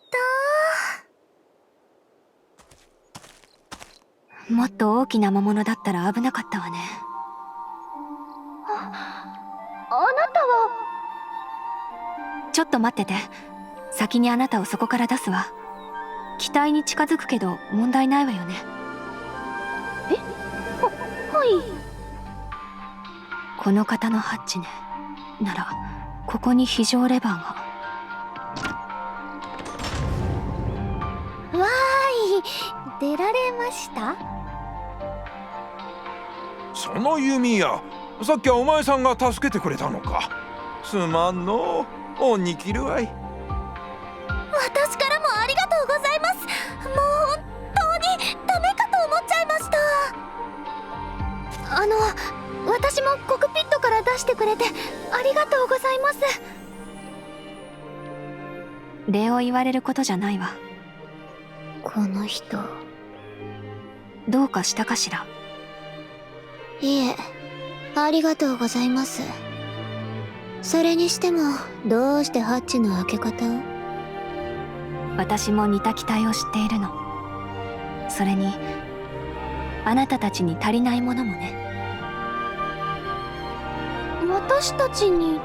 た。もっと大きな魔物だったら危なかったわね。あなたは。ちょっと待ってて。先にあなたをそこから出すわ。機体に近づくけど問題ないわよね。はい。この方のハッチね。ならここに非常レバーが。わーい、出られました？その弓矢、さっきはお前さんが助けてくれたのか。すまんのう、恩に着るわい。私からもありがとうございます。もう本当にダメかと思っちゃいました。私もコクピットから出してくれてありがとうございます。礼を言われることじゃないわ。この人。どうかしたかしら。いえ、ありがとうございます。それにしてもどうしてハッチの開け方を？私も似た機体を知っているの。それにあなたたちに足りないものもね。私たちに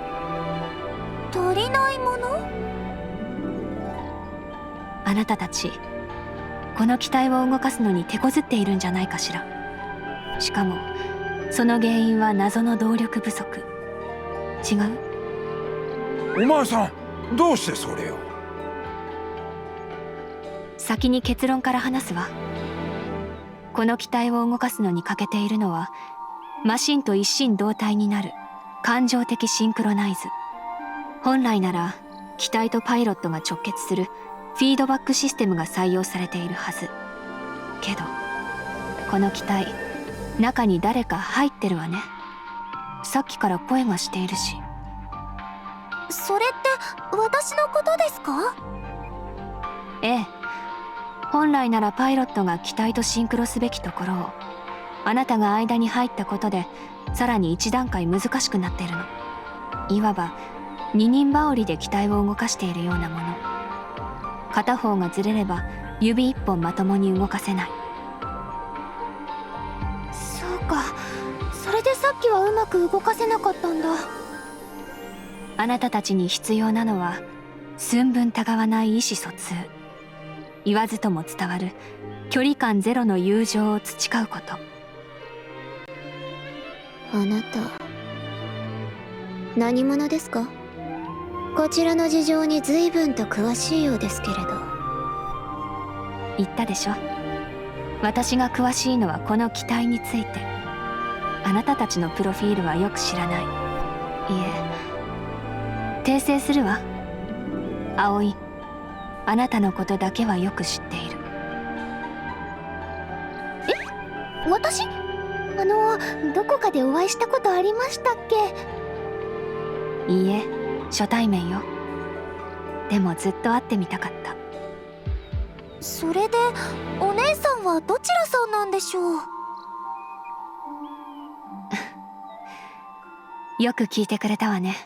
足りないもの？あなたたちこの機体を動かすのに手こずっているんじゃないかしら。しかもその原因は謎の動力不足。違う？お前さん、どうしてそれを？先に結論から話すわ。この機体を動かすのに欠けているのはマシンと一心同体になる感情的シンクロナイズ。本来なら機体とパイロットが直結するフィードバックシステムが採用されているはず。けどこの機体、中に誰か入ってるわね。さっきから声がしているし。それって私のことですか？ええ。本来ならパイロットが機体とシンクロすべきところをあなたが間に入ったことでさらに一段階難しくなっているの。いわば二人羽織で機体を動かしているようなもの。片方がずれれば指一本まともに動かせない。そうか、それでさっきはうまく動かせなかったんだ。あなたたちに必要なのは寸分たがわない意思疎通。言わずとも伝わる距離感ゼロの友情を培うこと。あなた何者ですか？こちらの事情に随分と詳しいようですけれど。言ったでしょ。私が詳しいのはこの機体について。あなたたちのプロフィールはよく知らない。いえ、訂正するわ。葵、あなたのことだけはよく知っている。私？どこかでお会いしたことありましたっけ？いいえ、初対面よ。でもずっと会ってみたかった。それでお姉さんはどちらさんなんでしょう？よく聞いてくれたわね。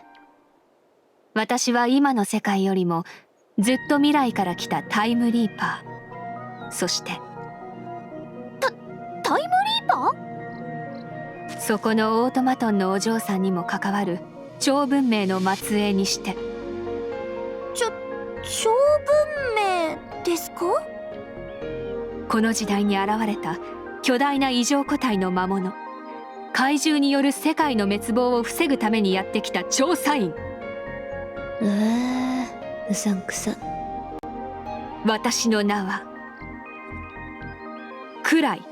私は今の世界よりもずっと未来から来たタイムリーパー。そしてタイムリーパー？そこのオートマトンのお嬢さんにも関わる超文明の末裔にして。超文明ですか？この時代に現れた巨大な異常個体の魔物。怪獣による世界の滅亡を防ぐためにやってきた調査員。うさんくさ。私の名はクライ。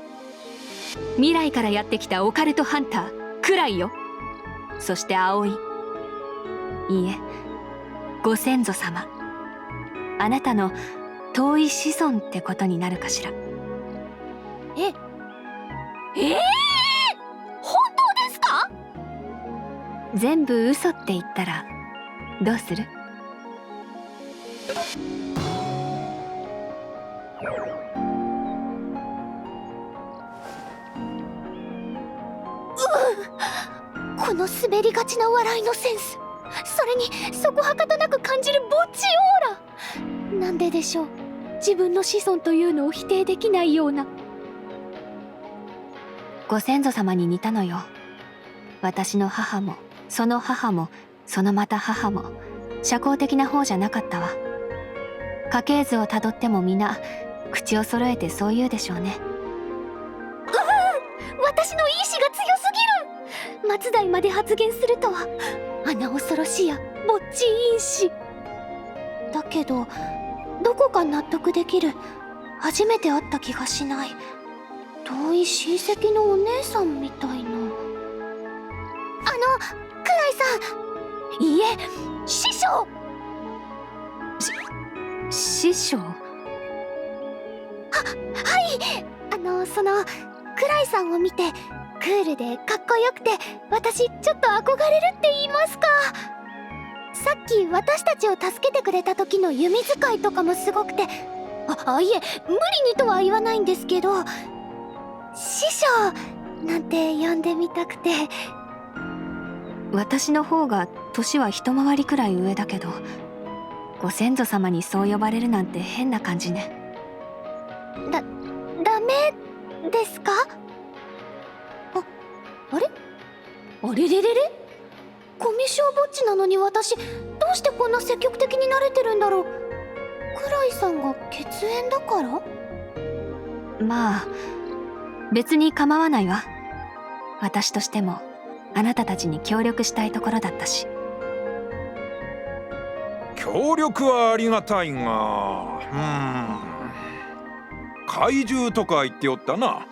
未来からやってきたオカルトハンタークライよ。そして葵。いいえ、ご先祖様。あなたの遠い子孫ってことになるかしら。本当ですか？全部嘘って言ったらどうする？この滑りがちな笑いのセンス、それにそこはかとなく感じるぼっちオーラ。なんででしょう、自分の子孫というのを否定できないような。ご先祖様に似たのよ。私の母もその母もそのまた母も社交的な方じゃなかったわ。家系図をたどっても皆口を揃えてそう言うでしょうね。私の意志が強すぎる。末代まで発言するとは、穴恐ろしやぼっち因子。だけどどこか納得できる。初めて会った気がしない。遠い親戚のお姉さんみたいな。クライさん。いいえ、師匠。師匠？はい、クライさんを見てクールでかっこよくて、私ちょっと憧れるって言いますか。さっき私たちを助けてくれた時の弓使いとかもすごくて、いえ、無理にとは言わないんですけど、師匠なんて呼んでみたくて。私の方が年は一回りくらい上だけど、ご先祖様にそう呼ばれるなんて変な感じね。ダメですか？あれれれれ、コミュ障ぼっちなのに私、どうしてこんな積極的になれてるんだろう。クライさんが血縁だから？まあ別に構わないわ。私としてもあなたたちに協力したいところだったし。協力はありがたいが、怪獣とか言っておったな。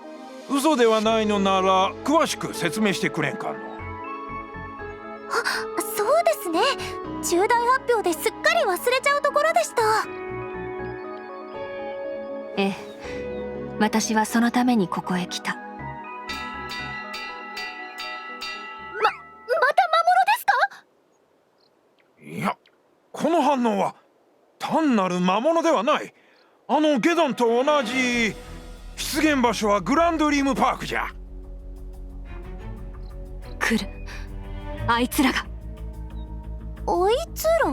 嘘ではないのなら詳しく説明してくれんかの。そうですね、重大発表ですっかり忘れちゃうところでした。ええ、私はそのためにここへ来た。また魔物ですか？いや、この反応は単なる魔物ではない。あのゲドンと同じ。出現場所はグランドリームパークじゃ。来る、あいつらが。あいつら？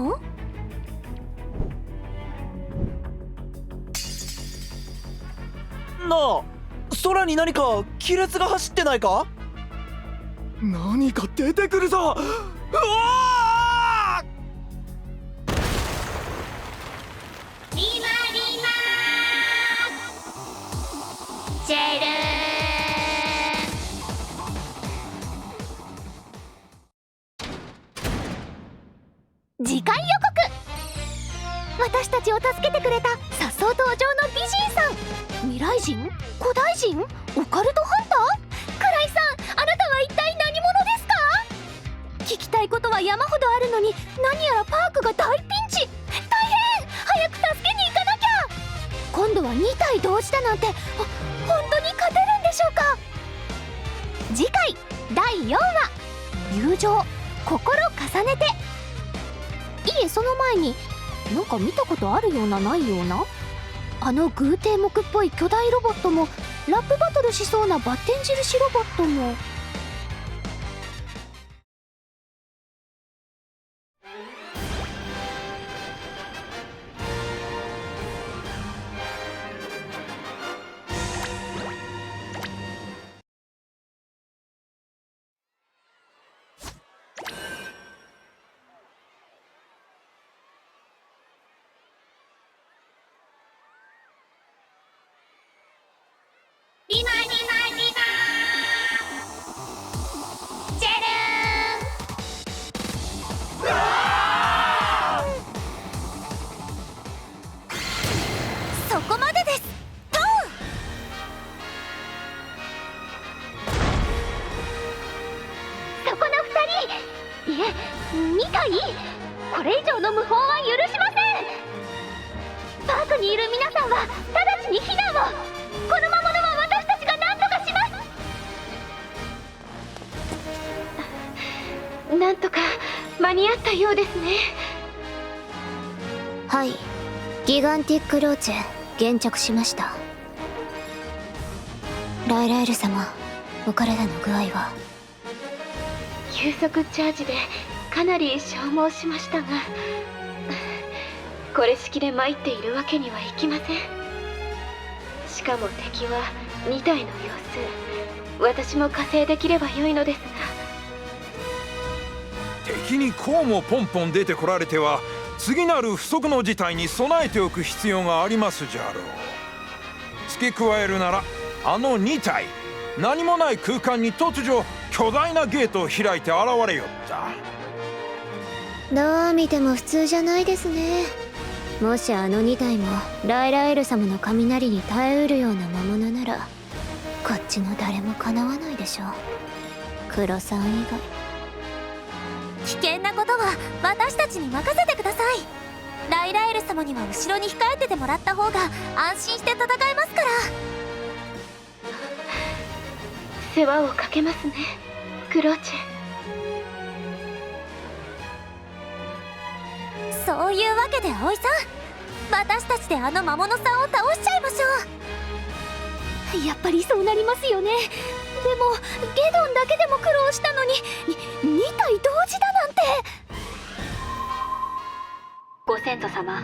なあ、空に何か亀裂が走ってないか？何か出てくるぞ。うわー！ジェル次回予告。私たちを助けてくれた颯爽登場の美人さん、未来人、古代人、オカルトハンター。クライさん、あなたは一体何者ですか？聞きたいことは山ほどあるのに、何やらパークが大ピンチ。大変、早く助けに行かなきゃ。今度は2体同時だなんて、本当に勝てるんでしょうか？次回第4話、友情心重ねて。いえ、その前になんか見たことあるようなないような、あの偶天目っぽい巨大ロボットも、ラップバトルしそうなバッテン印ロボットも。そこまでです。ドン！そこの2人、いえ2体、これ以上の無法は許しません。パークにいる皆さんは直ちに避難を。この魔物は私たちが何とかします。なんとか間に合ったようですね。はい、ギガンティックローチェ現着しました。ライラエル様、お体の具合は？急速チャージでかなり消耗しましたが、これ式で参っているわけにはいきません。しかも敵は2体の様子、私も加勢できればよいのですが。敵にこうもポンポン出てこられては次なる不測の事態に備えておく必要がありますじゃろう。付け加えるならあの2体、何もない空間に突如巨大なゲートを開いて現れよった。どう見ても普通じゃないですね。もしあの2体もライラエル様の雷に耐えうるような魔物なら、こっちの誰もかなわないでしょう。黒さん以外。危険なことは私たちに任せてください。ライラエル様には後ろに控えててもらった方が安心して戦えますから。世話をかけますね、クローチェ。そういうわけで葵さん、私たちであの魔物さんを倒しちゃいましょう。やっぱりそうなりますよね。でもゲドンだけでも苦労したのに2体同時だなんて。ご先祖様、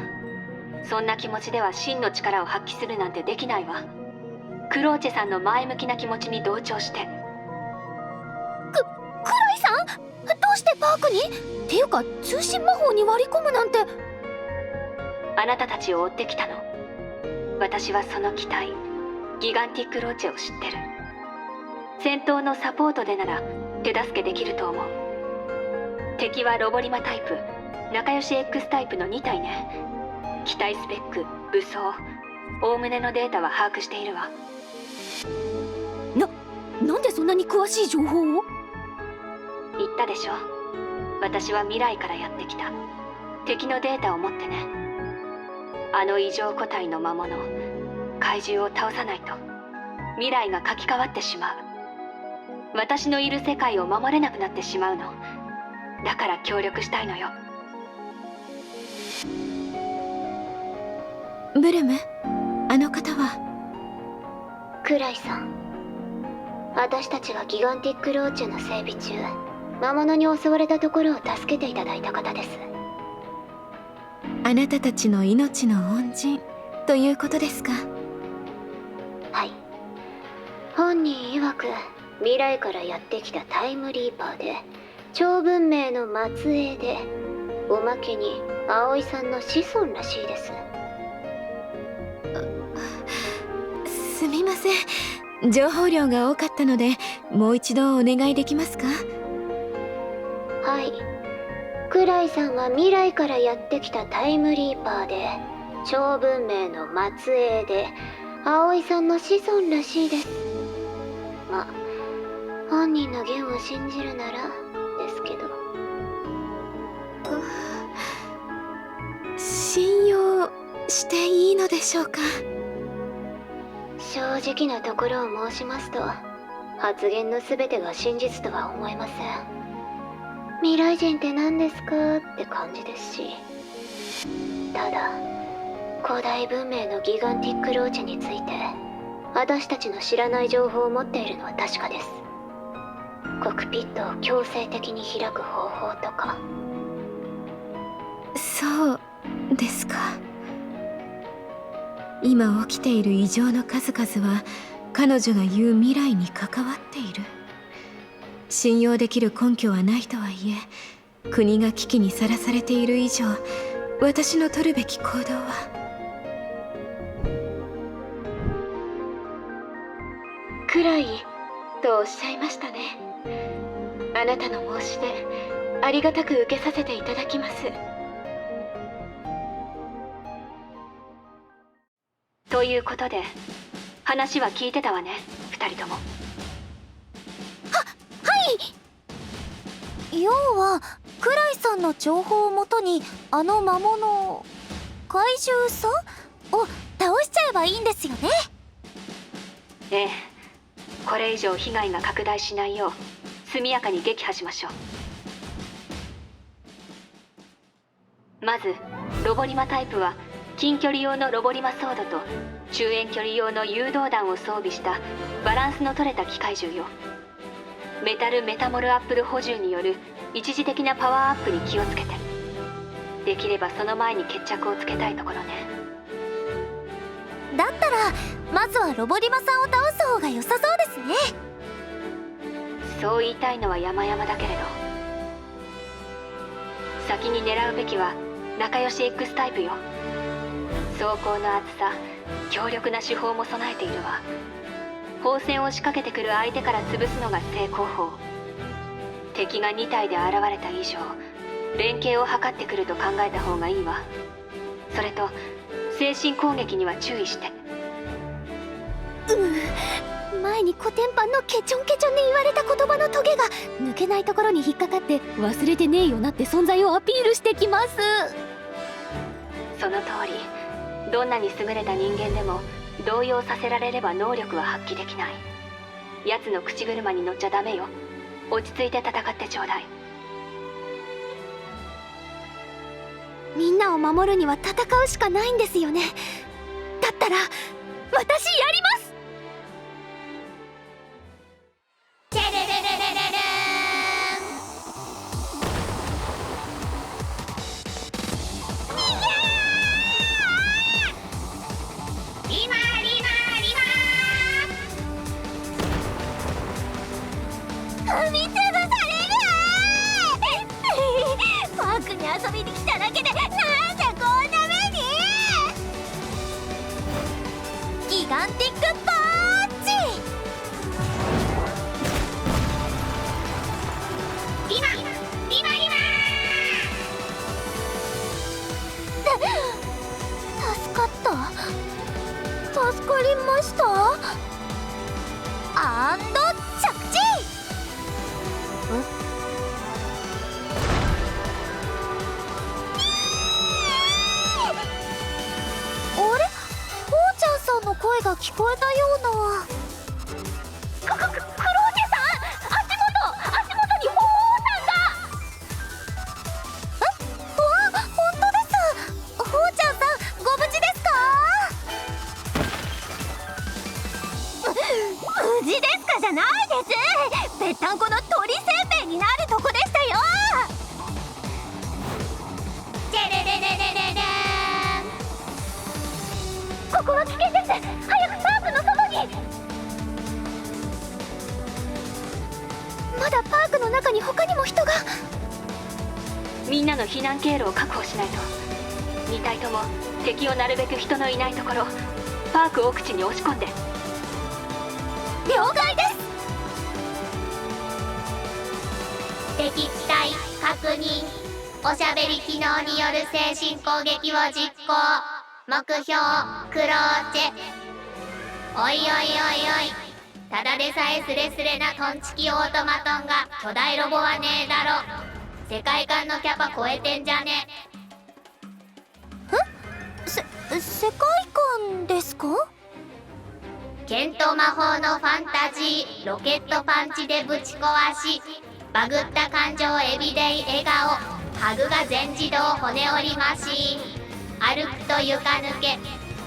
そんな気持ちでは真の力を発揮するなんてできないわ。クローチェさんの前向きな気持ちに同調して。クライさん、どうしてパークに？っていうか通信魔法に割り込むなんて。あなたたちを追ってきたの。私はその機体ギガンティックローチェを知ってる。戦闘のサポートでなら手助けできると思う。敵はロボリマタイプ、仲良し X タイプの2体ね。機体スペック、武装、おおむねのデータは把握しているわ。なんでそんなに詳しい情報を？言ったでしょ。私は未来からやってきた。敵のデータを持ってね。あの異常個体の魔物、怪獣を倒さないと未来が書き換わってしまう。私のいる世界を守れなくなってしまうの。だから協力したいのよ。ブルム、あの方は？クライさん、私たちがギガンティックローチェの整備中、魔物に襲われたところを助けていただいた方です。あなたたちの命の恩人ということですか？はい。本人曰く未来からやってきたタイムリーパーで、超文明の末裔で、おまけに葵さんの子孫らしいです。すみません、情報量が多かったのでもう一度お願いできますか？はい。クライさんは未来からやってきたタイムリーパーで、超文明の末裔で、葵さんの子孫らしいです。ま、本人の言を信じるならですけど。信用していいのでしょうか？正直なところを申しますと、発言の全てが真実とは思えません。未来人って何ですかって感じですし。ただ、古代文明のギガンティックローチェについて、私たちの知らない情報を持っているのは確かです。コクピットを強制的に開く方法とか。そうですか。今起きている異常の数々は彼女が言う未来に関わっている。信用できる根拠はないとはいえ、国が危機にさらされている以上、私の取るべき行動は。くらいとおっしゃいましたね。あなたの申し出、ありがたく受けさせていただきます。ということで、話は聞いてたわね、二人とも。要はクライさんの情報をもとにあの魔物怪獣さを倒しちゃえばいいんですよね。ええ、これ以上被害が拡大しないよう速やかに撃破しましょう。まずロボリマタイプは近距離用のロボリマソードと中遠距離用の誘導弾を装備したバランスの取れた機械銃よ。メタルメタモルアップル補充による一時的なパワーアップに気をつけて。できればその前に決着をつけたいところね。だったらまずはロボリマさんを倒す方が良さそうですね。そう言いたいのは山々だけれど、先に狙うべきは仲良し X タイプよ。装甲の厚さ、強力な手法も備えているわ。砲線を仕掛けてくる相手から潰すのが正攻法。敵が2体で現れた以上連携を図ってくると考えた方がいいわ。それと精神攻撃には注意して。前にコテンパンのケチョンケチョンで言われた言葉のトゲが抜けないところに引っかかって、忘れてねえよなって存在をアピールしてきます。その通り、どんなに優れた人間でも動揺させられれば能力は発揮できない。奴の口車に乗っちゃダメよ。落ち着いて戦ってちょうだい。みんなを守るには戦うしかないんですよね。だったら私やります。踏みつぶされるパークに遊びに来ただけでなんでこんな目に。ギガンティックパンチ。今助かった。助かりました。アンド着地。あれ、こうちゃんさんの声が聞こえたような。クローチェさん、足元に鳳凰さんが。本当です。ほうちゃんさん、ご無事ですか？無事ですかじゃないです。ぺったんこの鳥せんべいになるとこでしたよ。ここは危険です。早くパークの外に。まだパークの中に他にも人が。みんなの避難経路を確保しないと。2体とも敵をなるべく人のいないところ、パーク奥地に押し込んで。了解です。敵機体確認。おしゃべり機能による精神攻撃を実行。目標クローチェ。おいおいおいおい、ただでさえスレスレなトンチキオートマトンが巨大ロボはねえだろ。世界観のキャパ超えてんじゃね。世界観ですか？剣と魔法のファンタジー、ロケットパンチでぶち壊し、バグった感情エビデイ笑顔、ハグが全自動骨折りマシーン、歩くと床抜け、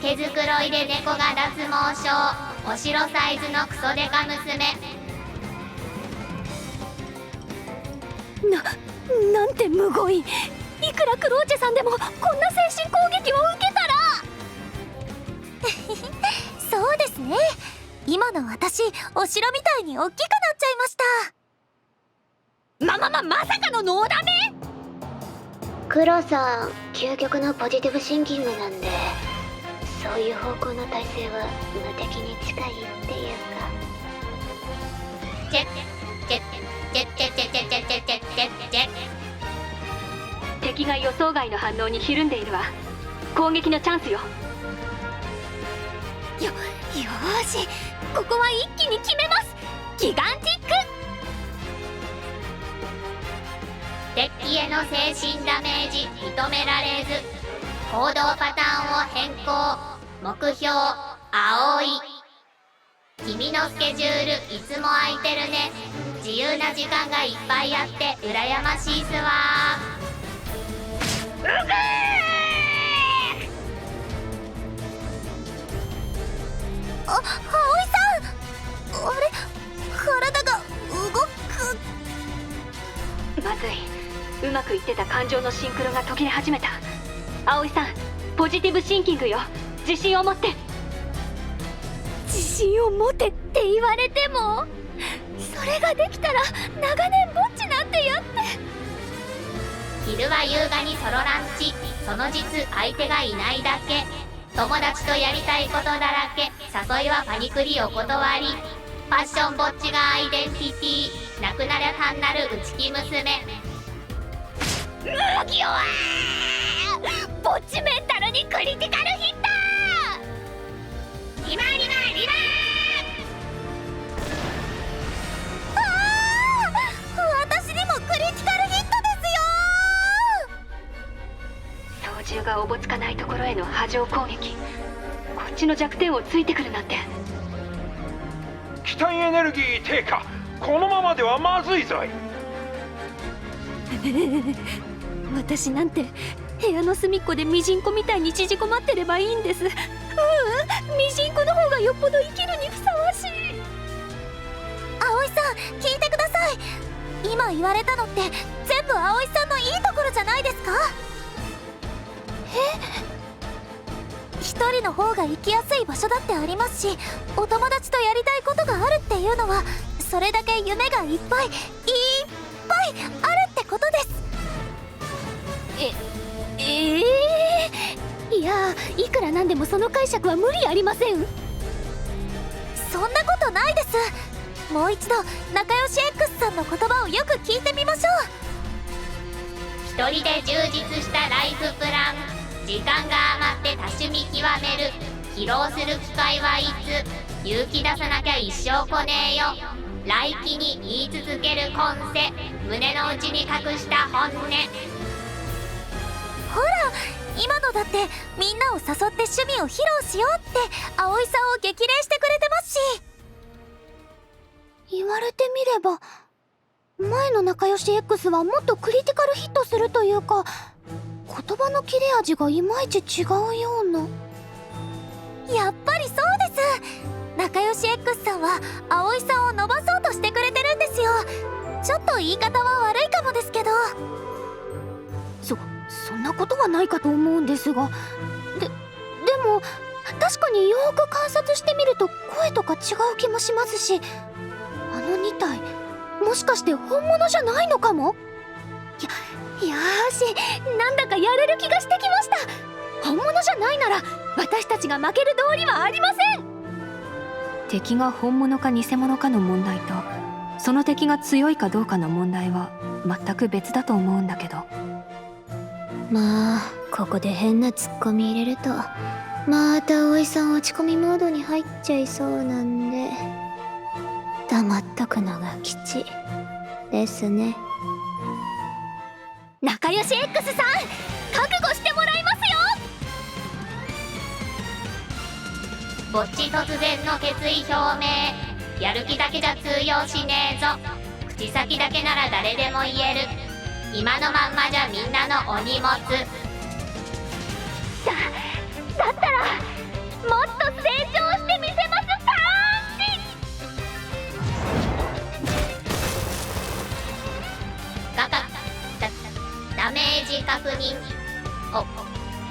毛づくろいで猫が脱毛症、お城サイズのクソデカ娘。なんてむごい。いくらクローチェさんでもこんな精神攻撃を受けたら。そうですね。今の私、お城みたいに大きくなっちゃいました。まさかのノーダメ？クロさん、究極のポジティブシンキングなんで、そういう方向の体制は無敵に近いっていうか。敵が予想外の反応にひるんでいるわ。攻撃のチャンスよ。よーし、ここは一気に決めます。ギガンティック。デッキへの精神ダメージ認められず、行動パターンを変更。目標葵。君のスケジュールいつも空いてるね。自由な時間がいっぱいあって羨ましいっすわ。葵さん、あれ、体が動く。まずい。うまくいってた感情のシンクロが途切れ始めた。葵さん、ポジティブシンキングよ。自信を持って。自信を持てって言われても、それができたら長年ぼっちなんてやって。昼は優雅にソロランチ。その実相手がいないだけ。友達とやりたいことだらけ。誘いはパニクリお断り。ファッションぼっちがアイデンティティ。なくなりゃ単なる内気娘。麦わー、ぼっちメンタルにクリティカルヒットー。リバーリバーリバああ、私にもクリティカルヒットですよ。操縦がおぼつかないところへの波状攻撃。こっちの弱点をついてくるなんて。機体エネルギー低下。このままではまずいぞい。私なんて部屋の隅っこでミジンコみたいに縮こまってればいいんです。ミジンコの方がよっぽど生きるにふさわしい。葵さん、聞いてください。今言われたのって全部葵さんのいいところじゃないですか？一人の方が行きやすい場所だってありますし、お友達とやりたいことがあるっていうのは、それだけ夢がいっぱいあるってことです。いや、いくらなんでもその解釈は無理ありません。そんなことないです。もう一度仲良し X さんの言葉をよく聞いてみましょー。一人で充実したライフプラン。時間が余って多趣味極める。披露する機会はいつ。勇気出さなきゃ一生来ねえよ。来期に言い続ける今世。胸の内に隠した本音。ほら、今のだってみんなを誘って趣味を披露しようって葵さんを激励してくれてますし。言われてみれば前の仲良し X はもっとクリティカルヒットするというか、言葉の切れ味がいまいち違うような。やっぱりそうです。仲良し X さんは葵さんを伸ばそうとしてくれてるんですよ。ちょっと言い方は悪いかもですけど。そんなことはないかと思うんですが、でも確かによーく観察してみると声とか違う気もしますし、あの2体もしかして本物じゃないのかも。よーし、なんだかやれる気がしてきました。本物じゃないなら私たちが負ける道理はありません。敵が本物か偽物かの問題と、その敵が強いかどうかの問題は全く別だと思うんだけど。まあここで変なツッコミ入れるとまた葵さん落ち込みモードに入っちゃいそうなんで、黙っとくのが吉ですね。仲良し X さん、覚悟してもらいますよ。ぼっち突然の決意表明。やる気だけじゃ通用しねえぞ。口先だけなら誰でも言える。今のまんまじゃみんなのお荷物。だったらもっと成長してみせますパンチ。ダメージ確認。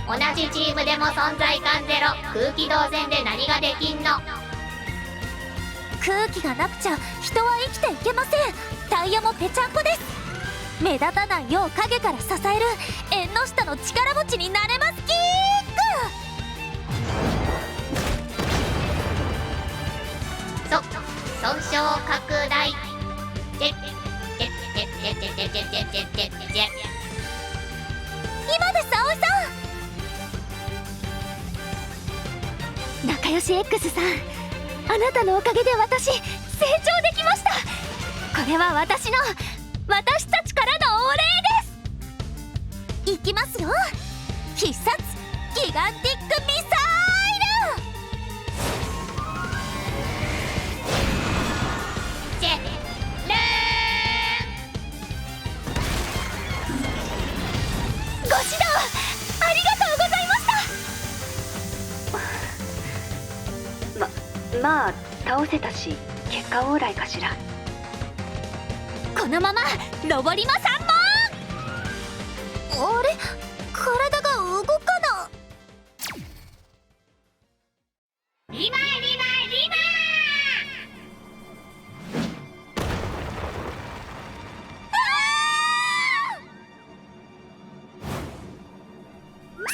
同じチームでも存在感ゼロ。空気同然で何ができんの。空気がなくちゃ人は生きていけません。タイヤもぺちゃんこです。目立たないよう影から支える縁の下の力持ちになれますキーク。損傷拡大。今です葵さん。仲良し X さん、あなたのおかげで私成長できました。これは私たちからのお礼です。いきますよ。必殺ギガンティックミサイル。まあ倒せたし結果オーライかしら。このまま登りまさんもあれ、体が動かな。リマリマリマ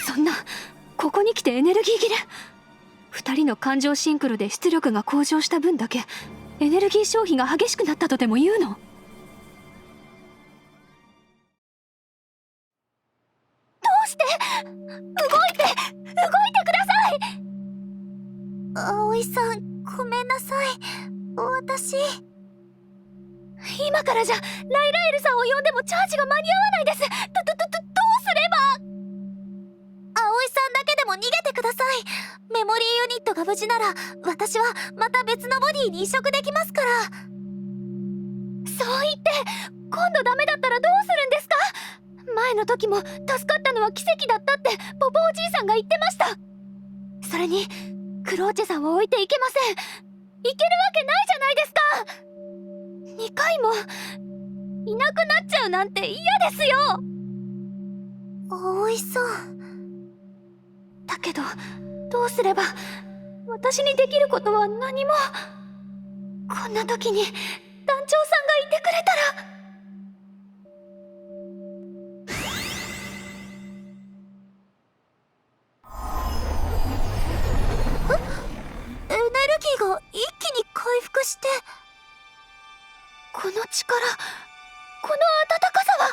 そんな、ここに来てエネルギー切れ。2人の感情シンクロで出力が向上した分だけエネルギー消費が激しくなったとでも言うの？どうして？動いてください。葵さん、ごめんなさい。私今からじゃライラエルさんを呼んでもチャージが間に合わないです。どうすれば。葵さんだけでも逃げてください。メモリーユニットが無事なら私はまた別のボディに移植できますから。そう言って今度ダメだったらどうするんですか？前の時も助かったのは奇跡だったってポポおじいさんが言ってました。それにクローチェさんを置いていけません。いけるわけないじゃないですか。2回もいなくなっちゃうなんて嫌ですよ。葵さんだけど、どうすれば。私にできることは何も。こんな時に団長さんがいてくれたら。エネルギーが一気に回復して、この力、この温かさは。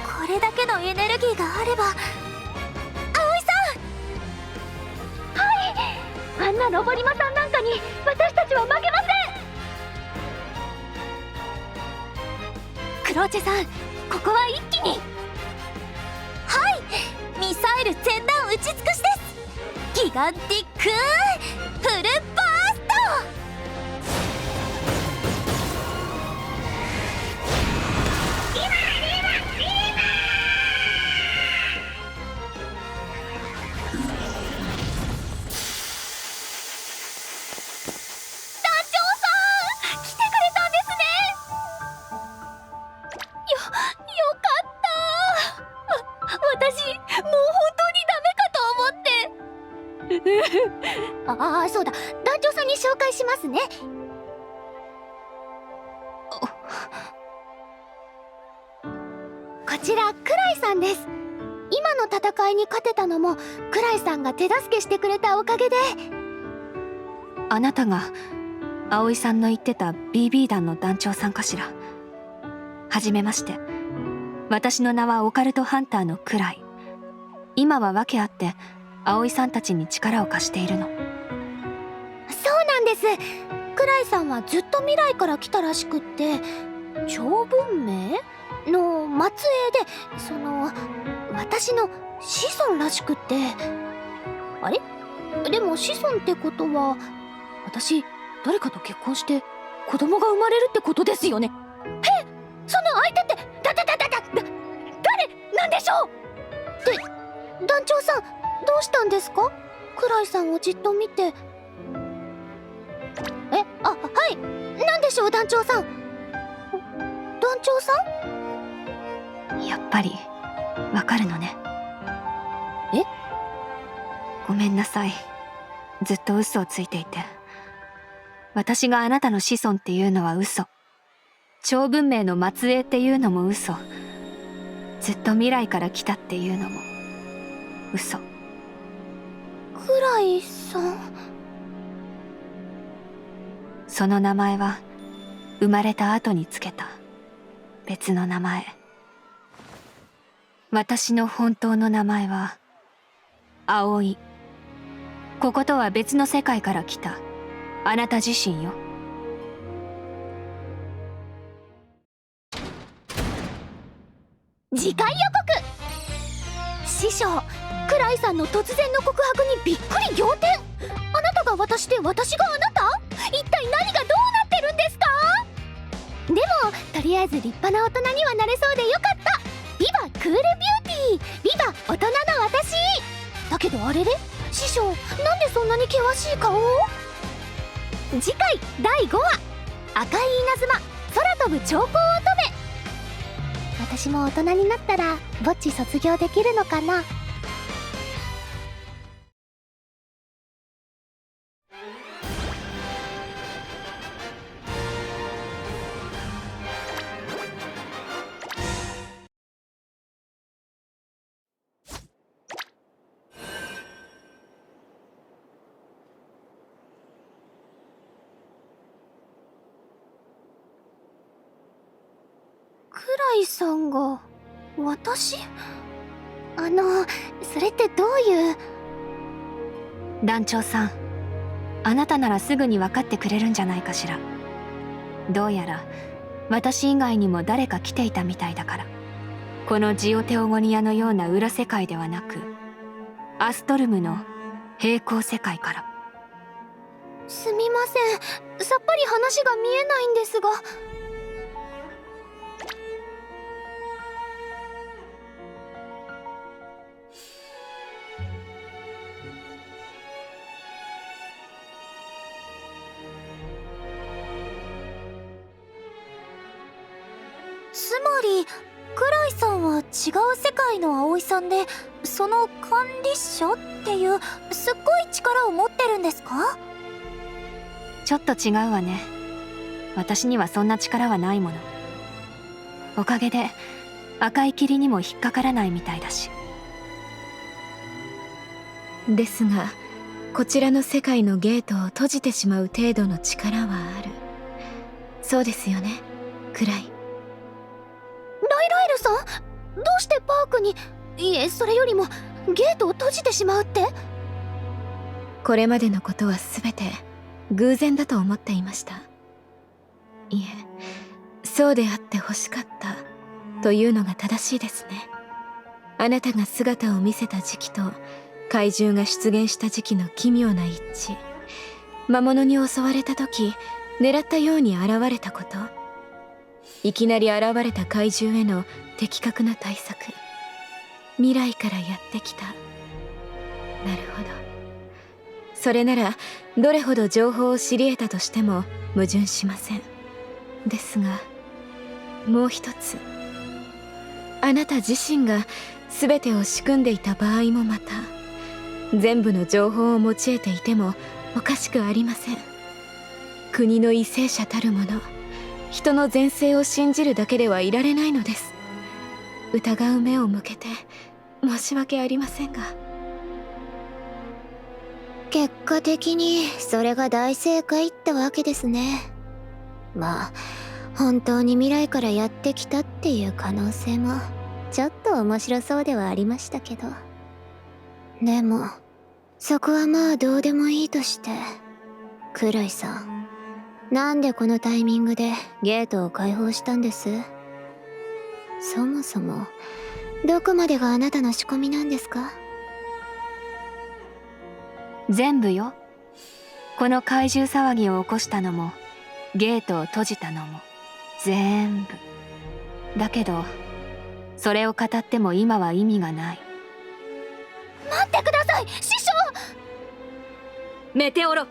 これだけのエネルギーがあれば。葵さん。はい、あんなロボリマさんなんかに私たちは負けません。クローチェさん、ここは一気に。はい、ミサイル全弾打ち尽くしです。ギガンティックフルバースト。そうだ、団長さんに紹介しますね。こちらクライさんです。今の戦いに勝てたのもクライさんが手助けしてくれたおかげで。あなたが葵さんの言ってた BB 団の団長さんかしら。はじめまして。私の名はオカルトハンターのクライ。今は訳あって葵さんたちに力を貸しているの。そうなんです。クライさんはずっと未来から来たらしくって、超文明の末裔で、私の子孫らしくって。あれ？でも子孫ってことは私誰かと結婚して子供が生まれるってことですよね。その相手って誰なんでしょう。で、団長さんどうしたんですか？クライさんをじっと見て。はい、なんでしょう団長さん。団長さん？やっぱりわかるのね。ごめんなさい。ずっと嘘をついていて。私があなたの子孫っていうのは嘘。超文明の末裔っていうのも嘘。ずっと未来から来たっていうのも嘘。クライさん。その名前は生まれた後につけた別の名前。私の本当の名前は葵。こことは別の世界から来たあなた自身よ。次回予告。師匠、クライさんの突然の告白にびっくり仰天。あなたが私で私があなた？一体何がどうなってるんですか？でもとりあえず立派な大人にはなれそうでよかった。ビバクールビューティー。た大人の私。だけどあれれ、師匠、なんでそんなに険しい顔を。次回第5話、赤い稲妻空飛ぶ長江乙女。私も大人になったらぼっち卒業できるのかな。クライさんが私？それってどういう。団長さん、あなたならすぐに分かってくれるんじゃないかしら。どうやら私以外にも誰か来ていたみたいだから。このジオテオゴニアのような裏世界ではなく、アストルムの平行世界から。すみません、さっぱり話が見えないんですが。つまりクライさんは違う世界の葵さんで、その管理者っていうすっごい力を持ってるんですか？ちょっと違うわね。私にはそんな力はないもの。おかげで赤い霧にも引っかからないみたいだし。ですが、こちらの世界のゲートを閉じてしまう程度の力はある。そうですよね、クライ。ライルさん、どうしてパークに、いえ、それよりもゲートを閉じてしまうって？これまでのことは全て偶然だと思っていました。いえ、そうであってほしかったというのが正しいですね。あなたが姿を見せた時期と怪獣が出現した時期の奇妙な一致、魔物に襲われた時狙ったように現れたこと、いきなり現れた怪獣への的確な対策、未来からやってきた。なるほど。それならどれほど情報を知り得たとしても矛盾しません。ですが、もう一つ、あなた自身が全てを仕組んでいた場合もまた、全部の情報を持ち得ていてもおかしくありません。国の為政者たるもの、人の前世を信じるだけではいられないのです。疑う目を向けて申し訳ありませんが。結果的にそれが大正解ってわけですね。まあ本当に未来からやってきたっていう可能性もちょっと面白そうではありましたけど、でもそこはまあどうでもいいとして、クライさん、なんでこのタイミングでゲートを開放したんです？そもそもどこまでがあなたの仕込みなんですか？全部よ。この怪獣騒ぎを起こしたのもゲートを閉じたのも全部だけど、それを語っても今は意味がない。待ってください、師匠！メテオロ、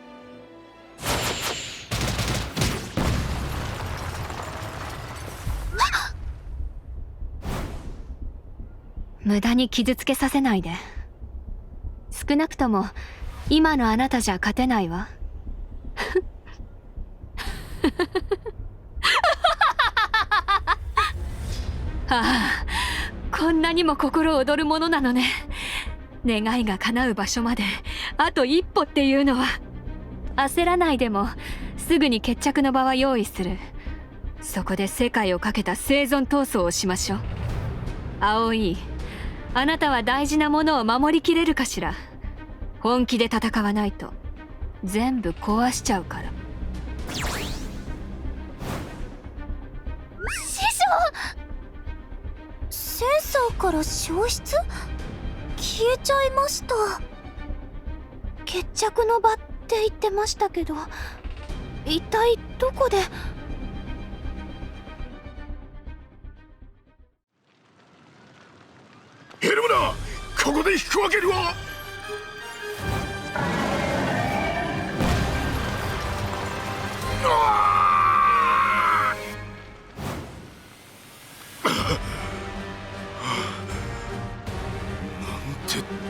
無駄に傷つけさせないで。少なくとも今のあなたじゃ勝てないわ。ああ、こんなにも心躍るものなのね。願いが叶う場所まであと一歩っていうのは。焦らないでもすぐに決着の場は用意する。そこで世界をかけた生存闘争をしましょう。葵、あなたは大事なものを守りきれるかしら。本気で戦わないと全部壊しちゃうから。師匠！センサーから消失？消えちゃいました。決着の場って言ってましたけど、一体どこで？ヘルムナ、ここで引くわけには。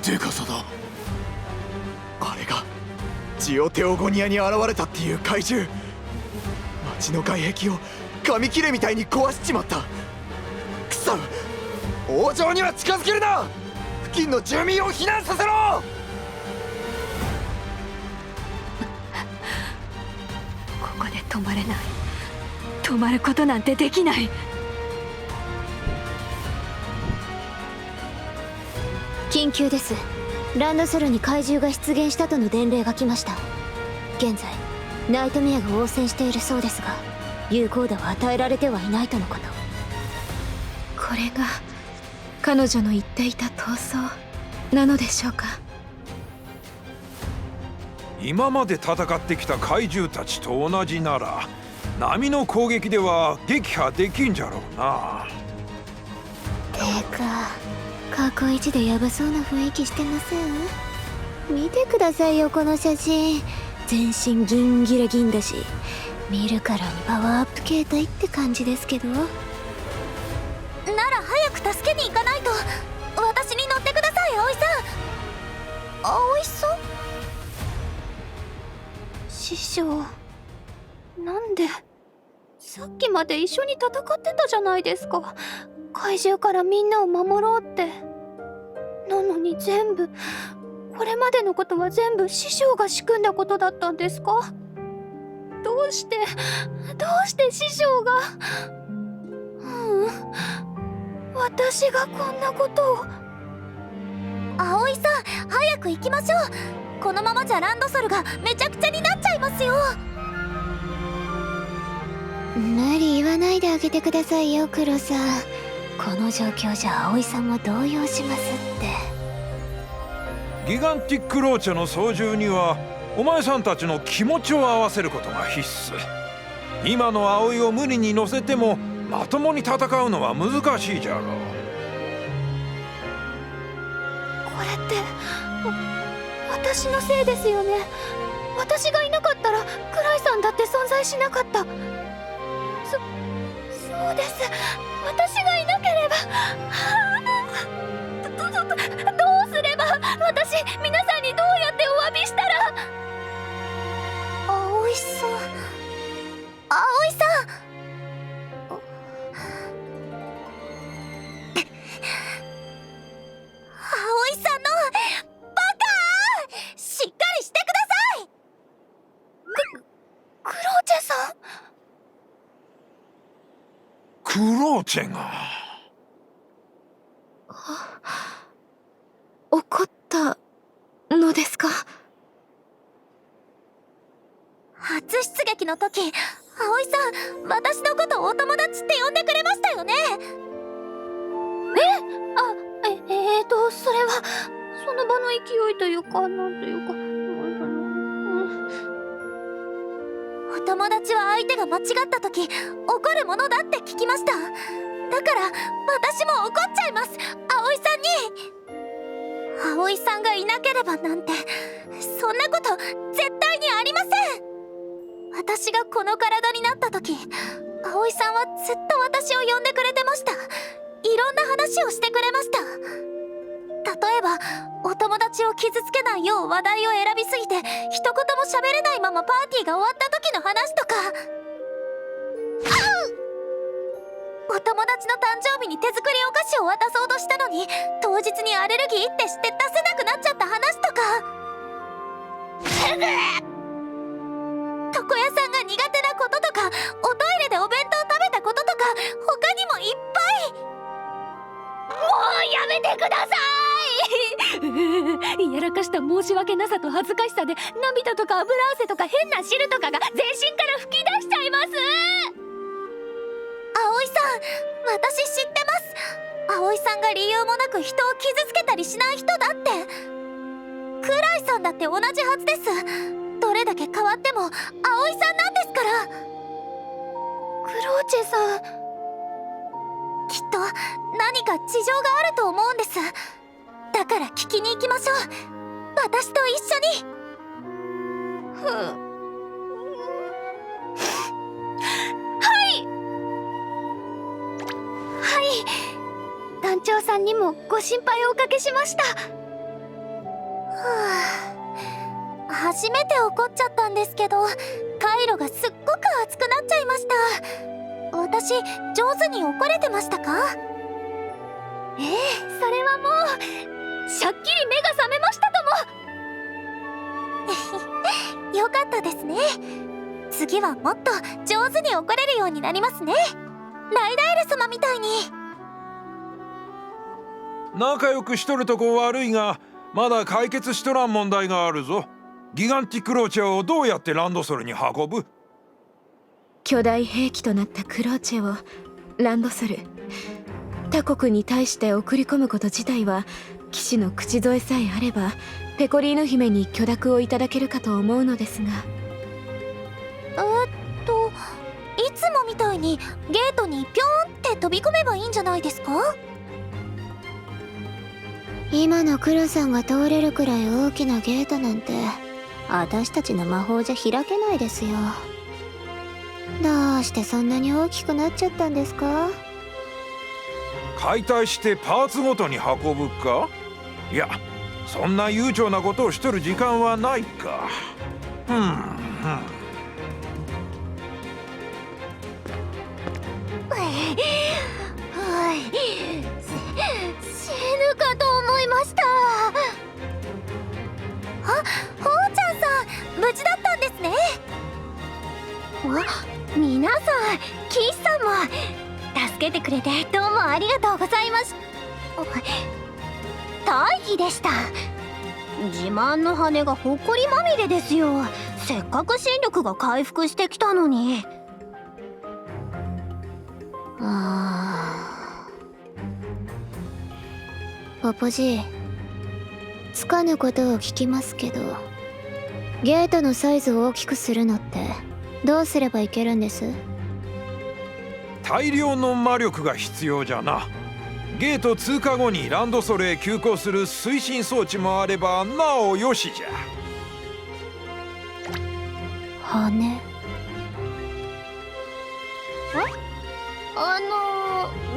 でかさだ。あれがジオテオゴニアに現れたっていう怪獣。町の外壁を紙切れみたいに壊しちまった。くそ、王城には近づけるな。付近の住民を避難させろ。ここで止まれない。止まることなんてできない。緊急です。ランドセルに怪獣が出現したとの伝令が来ました。現在ナイトメアが応戦しているそうですが、有効打は与えられてはいないとのこと。これが彼女の言っていた闘争なのでしょうか。今まで戦ってきた怪獣たちと同じなら波の攻撃では撃破できんじゃろうな。てか過去一でヤバそうな雰囲気してません？見てくださいよこの写真。全身ギンギラギンだし、見るからにパワーアップ形態って感じですけど。なら早く助けに行かないと。私に乗ってください葵さん。葵さん？師匠、なんで？さっきまで一緒に戦ってたじゃないですか。怪獣からみんなを守ろうって。なのに全部、これまでのことは全部師匠が仕組んだことだったんですか？どうして師匠が。私がこんなことを。葵さん、早く行きましょう。このままじゃランドソルがめちゃくちゃになっちゃいますよ。無理言わないであげてくださいよクロさん。この状況じゃ葵さんも動揺しますって。ギガンティックローチェの操縦にはお前さんたちの気持ちを合わせることが必須。今の葵を無理に乗せてもまともに戦うのは難しいじゃろう。これって私のせいですよね。私がいなかったらクライさんだって存在しなかった。そうです。私がいなければ。どうすれば。私皆さんにどうやってお詫びしたら。葵さん、葵さん。葵さんのバカ！しっかりしてください。クローチェさん。クローチェが怒ったのですか？初出撃の時、葵さん、私のことをお友達って呼んでくれましたよね。それはその場の勢いというか、なんというか。お友達は相手が間違った時怒るものだって聞きました。だから私も怒っちゃいます、葵さんに。葵さんがいなければなんて、そんなこと絶対にありません。私がこの体になった時、葵さんはずっと私を呼んでくれてました。いろんな話をしてくれました。例えばお友達を傷つけないよう話題を選びすぎて一言も喋れないままパーティーが終わった時の話とか、お友達の誕生日に手作りお菓子を渡そうとしたのに当日にアレルギーってして出せなくなっちゃった話とか、床屋さんが苦手なこととか、おトイレでお弁当食べたこととか、他にもいっぱい。もうやめてください。やらかした申し訳なさと恥ずかしさで涙とか油汗とか変な汁とかが全身から吹き出しちゃいます。葵さん、私知ってます。葵さんが理由もなく人を傷つけたりしない人だって。クライさんだって同じはずです。どれだけ変わっても葵さんなんですから。クローチェさん、きっと何か事情があると思うんです。だだから聞きに行きましょう。私と一緒に。はい、団長さんにもご心配をおかけしました。初めて怒っちゃったんですけど、カイロがすっごく熱くなっちゃいました。私上手に怒れてましたか？それはもうしゃっきり目が覚めましたかも。よかったですね。次はもっと上手に怒れるようになりますね。ライダエル様みたいに。仲良くしとるとこ悪いが、まだ解決しとらん問題があるぞ。ギガンティックローチェをどうやってランドソルに運ぶ？巨大兵器となったクローチェをランドソル、他国に対して送り込むこと自体は騎士の口添えさえあればペコリーヌ姫に許諾をいただけるかと思うのですが。いつもみたいにゲートにピョーンって飛び込めばいいんじゃないですか？今のクロさんが通れるくらい大きなゲートなんて私たちの魔法じゃ開けないですよ。どうしてそんなに大きくなっちゃったんですか？解体してパーツごとに運ぶか？いや、そんな悠長なことをしとる時間はないか。死ぬかと思いました。ほうちゃんさん、無事だったんですね。皆さん、キースさんも助けてくれてどうもありがとうございます。大義でした。自慢の羽がほこりまみれですよ。せっかく心力が回復してきたのに。ポポジ、つかぬことを聞きますけど、ゲートのサイズを大きくするのってどうすればいけるんです？大量の魔力が必要じゃな。ゲート通過後にランドソルへ急行する推進装置もあればなおよしじゃ。羽？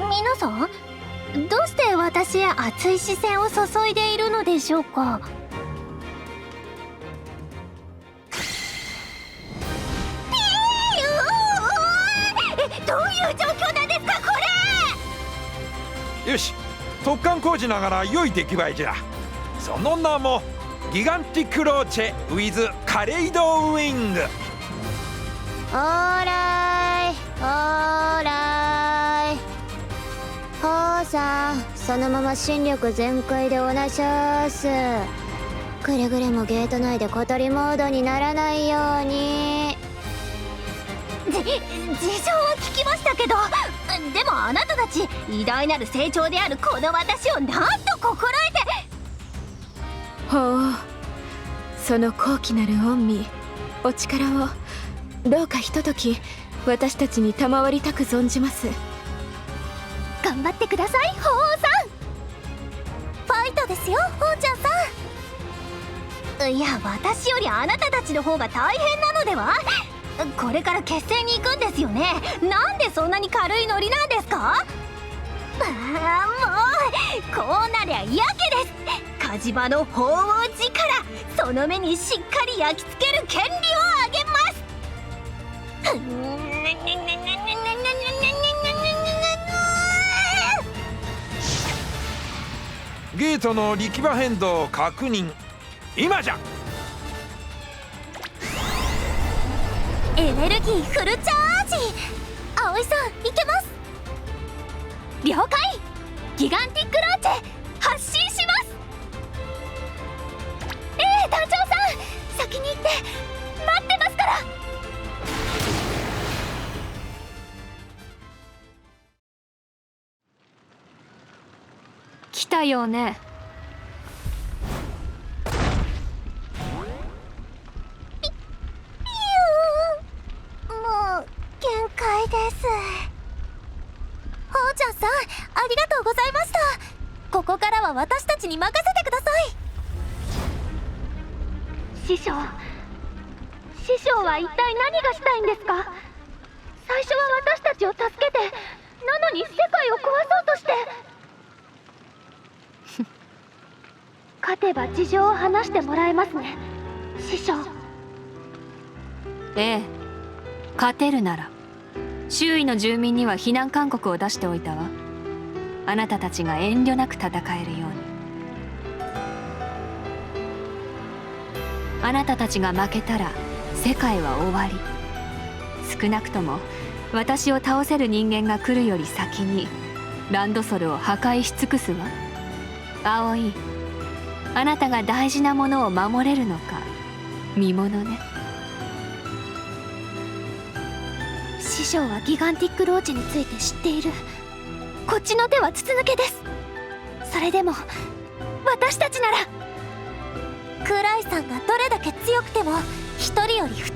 皆さん、どうして私へ熱い視線を注いでいるのでしょうか？どういう状況なんですかこれ？よし、突貫工事ながら良い出来栄えじゃ。その名もギガンティックローチェ with カレイドウィング。オーライオーライ。ほうさん、そのまま心力全開でおなしゃーす。くれぐれもゲート内で小鳥モードにならないように。事情は聞きましたけど、でもあなたたち偉大なる成長であるこの私をなんと心得て。ほう、その高貴なる御身、お力をどうかひととき私たちに賜りたく存じます。頑張ってください、鳳凰さん。ファイトですよ、ほうちゃんさん。いや、私よりあなたたちの方が大変なのでは？これから決戦に行くんですよね。なんでそんなに軽いノリなんですか？もうこうなりゃやけです。火事場の鳳凰力、その目にしっかり焼き付ける権利をあげます。ゲートの力場変動を確認。今じゃ。エネルギーフルチャージ。葵さん、いけます。了解。ギガンティックローチェ発進します。団長さん、先に行って待ってますから。来たよね。もう限界です。ほうちゃんさん、ありがとうございました。ここからは私たちに任せて師匠は一体何がしたいんですか？最初は私たちを助けて、なのに世界を壊そうとして。勝てば事情を話してもらえますね、師匠。ええ、勝てるなら周囲の住民には避難勧告を出しておいたわ。あなたたちが遠慮なく戦えるように。あなたたちが負けたら世界は終わり。少なくとも私を倒せる人間が来るより先にランドソルを破壊し尽くすわ。葵、あなたが大事なものを守れるのか見ものね。師匠はギガンティックローチェについて知っている。こっちの手は筒抜けです。それでも私たちなら。クライさんがどれだけ強くても一人より二人、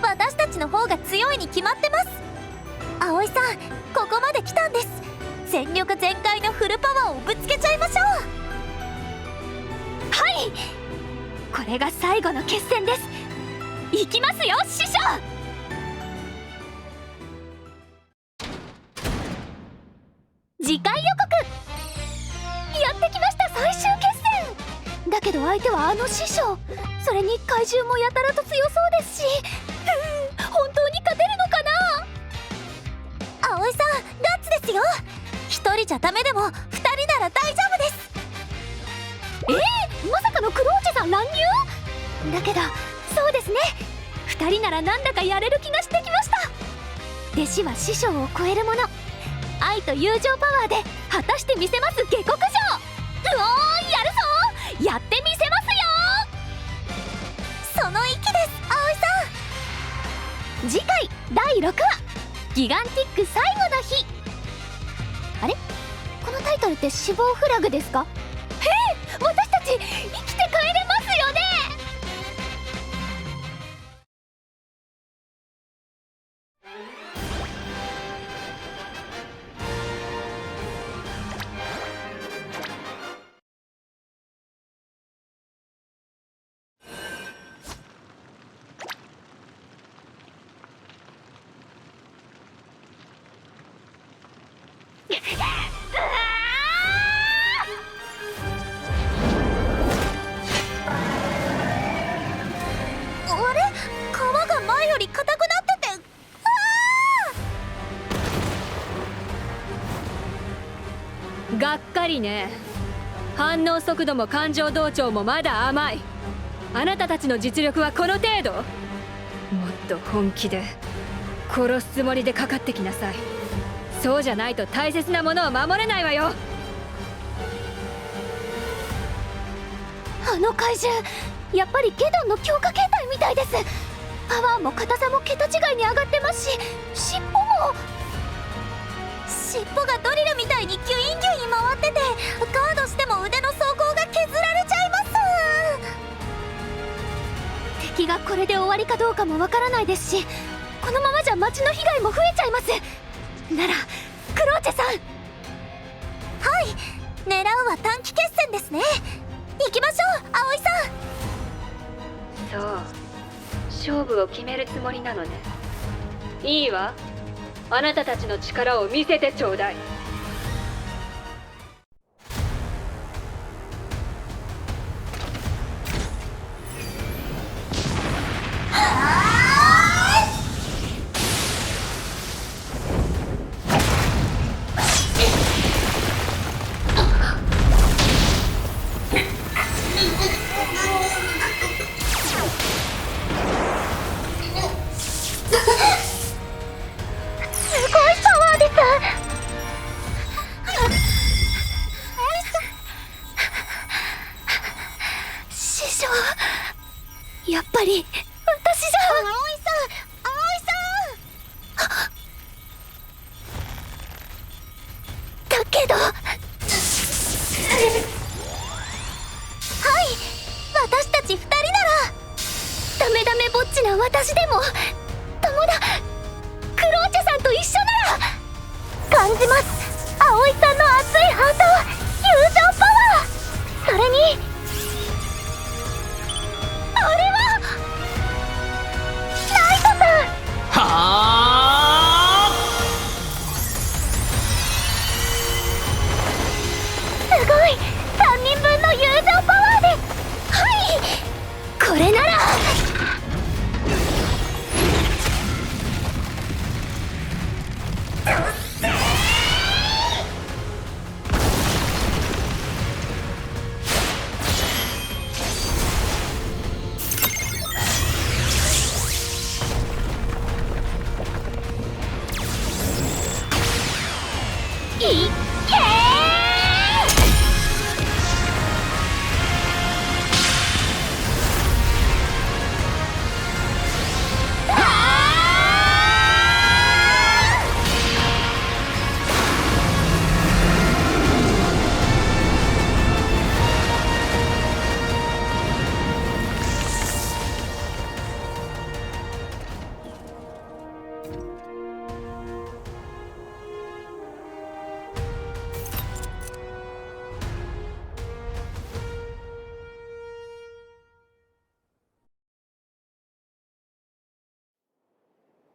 私たちの方が強いに決まってます。葵さん、ここまで来たんです。全力全開のフルパワーをぶつけちゃいましょう。はい、これが最後の決戦です。行きますよ、師匠。次回予告。やってきました、最終決戦。だけど相手はあの師匠、それに怪獣もやたらと強そうですし、本当に勝てるのかな。葵さん、ガッツですよ。一人じゃダメでも二人なら大丈夫です。まさかのクローチェさん乱入？だけどそうですね、二人ならなんだかやれる気がしてきました。弟子は師匠を超えるもの。愛と友情パワーで果たしてみせます下克上。やるぞ、やってみせますよ。その意気です、葵さん。次回第6話、ギガンティック最後の日。あれ、このタイトルって死亡フラグですか？私たち生きて帰れますよね。あれ、皮が前より硬くなってて、がっかりね。反応速度も感情同調もまだ甘い。あなたたちの実力はこの程度？もっと本気で殺すつもりでかかってきなさい。そうじゃないと大切なものを守れないわよ。あの怪獣、やっぱりゲドンの強化形態みたいです。パワーも硬さも桁違いに上がってますし、尻尾がドリルみたいにギュインギュイン回ってて、ガードしても腕の装甲が削られちゃいます。敵がこれで終わりかどうかもわからないですし、このままじゃ街の被害も増えちゃいます。ならクローチェさん。はい、狙うは短期決戦ですね。行きましょう、葵さん。そう、勝負を決めるつもりなのね。いいわ、あなたたちの力を見せてちょうだい。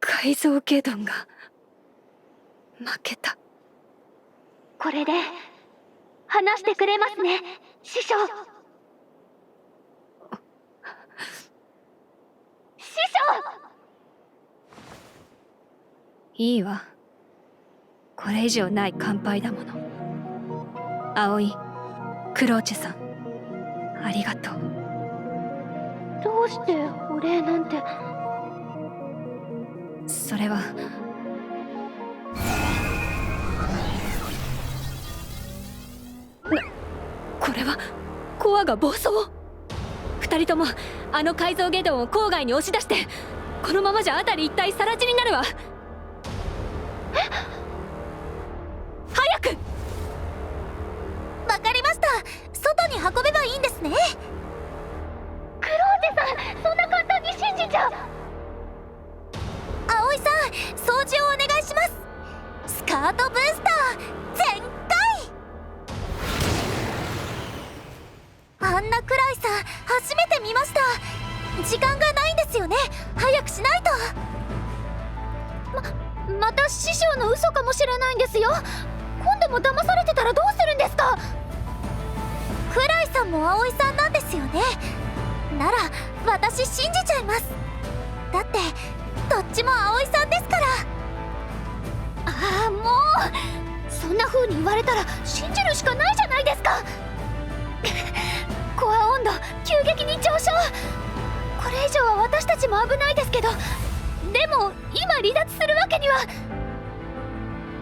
改造ゲドンが負けた。これで話してくれますね、師匠。師匠！いいわ。これ以上ない乾杯だもの。葵、クローチェさん、ありがとう。どうしてお礼なんて。それはこれはコアが暴走を。二人ともあの改造ゲドンを郊外に押し出して、このままじゃ辺り一帯更地になるわ。早く。わかりました。外に運べばいいんですね。クローチェさん、そんな簡単に信じちゃう。葵さん、掃除をお願いします。スカートブースター全開。あんな暗いさ初めて見ました。時間がないんですよね。早くしないと。また師匠の嘘かもしれないんですよ。今度も騙されてたらどうするんですか。暗いさんも葵さんなんですよね。なら私信じちゃいます。だってどっちも葵さんですから。ああ、もうそんな風に言われたら信じるしかないじゃないですか。コア温度急激に上昇。これ以上は私たちも危ないですけど、でも今離脱するわけには。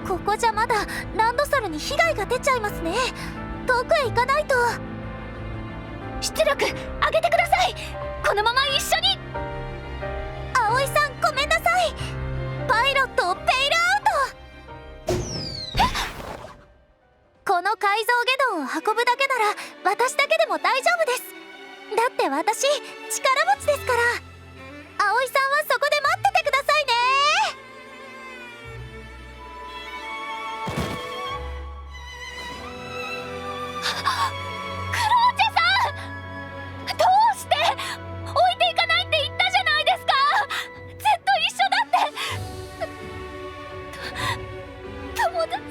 ここじゃまだランドソルに被害が出ちゃいますね。遠くへ行かないと。出力上げてください。このまま一緒に。葵さんごめんなさい。パイロットをペイルアウト。この改造ゲドンを運ぶだけなら私だけでも大丈夫です。だって私力持ちですから。葵さんはそこで待っててくださいね。クローチェさん、どうして置いていかないって言ったじゃないですか。ずっと一緒だって友達っ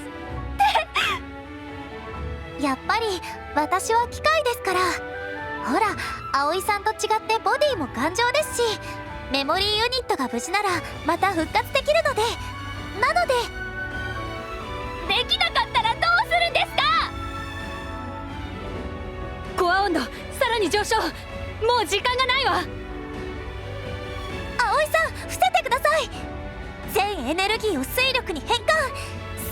て。やっぱり私は機械ですから。ほら、葵さんと違ってボディも頑丈ですし、メモリーユニットが無事ならまた復活できるので。なので。できなかったらどうするんですか。コア温度さらに上昇。もう時間がないわ。葵さん伏せてください。全エネルギーを水力に変換。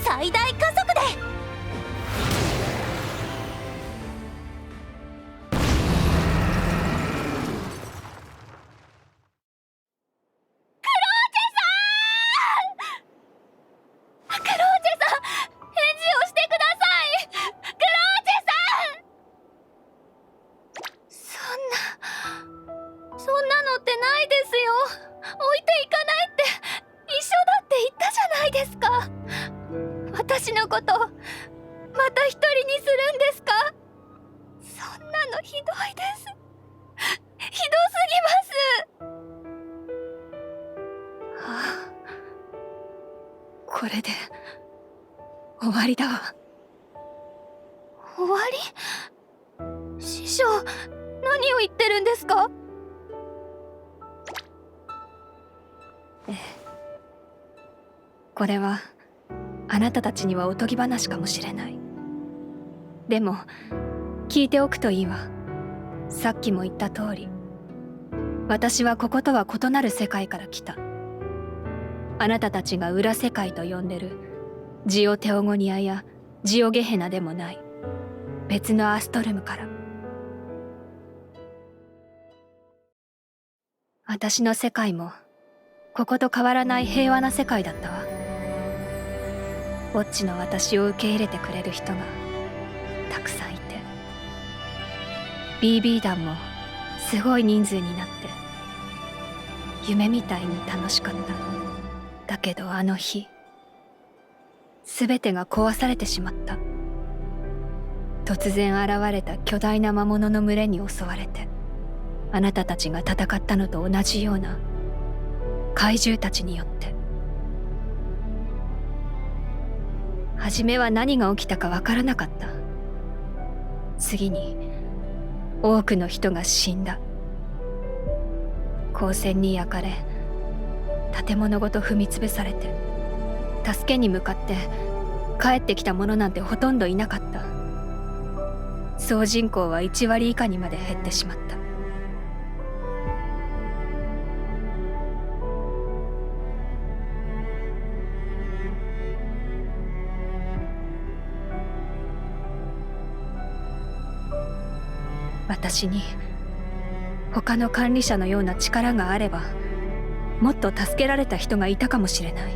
最大加速で。私のことまた一人にするんですか。そんなのひどいです。ひどすぎます。はあ、これで終わりだわ。終わり？師匠、何を言ってるんですか？これはあなたたちにはおとぎ話かもしれない。でも聞いておくといいわ。さっきも言った通り、私はこことは異なる世界から来た。あなたたちが裏世界と呼んでるジオテオゴニアやジオゲヘナでもない別のアストルムから。私の世界もここと変わらない平和な世界だったわ。ウォッチの私を受け入れてくれる人がたくさんいて、 BB 団もすごい人数になって夢みたいに楽しかった。だけどあの日、全てが壊されてしまった。突然現れた巨大な魔物の群れに襲われて、あなたたちが戦ったのと同じような怪獣たちによって。初めは何が起きたかわからなかった。次に多くの人が死んだ。光線に焼かれ、建物ごと踏みつぶされて、助けに向かって帰ってきた者なんてほとんどいなかった。総人口は1割以下にまで減ってしまった。私に他の管理者のような力があれば、もっと助けられた人がいたかもしれない。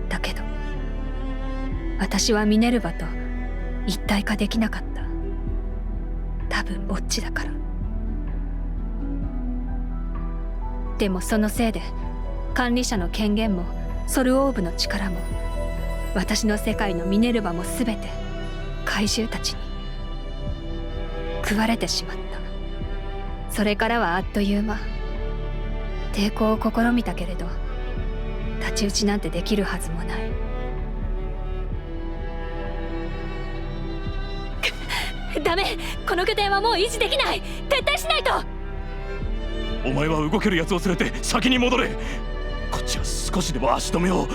だけど私はミネルヴァと一体化できなかった。多分ぼっちだから。でもそのせいで管理者の権限もソルオーブの力も、私の世界のミネルヴァも全て怪獣たちに食われてしまった。それからはあっという間。抵抗を試みたけれど、太刀打ちなんてできるはずもない。ダメ、この拠点はもう維持できない。撤退しないと。お前は動けるやつを連れて先に戻れ。こっちは少しでも足止めを。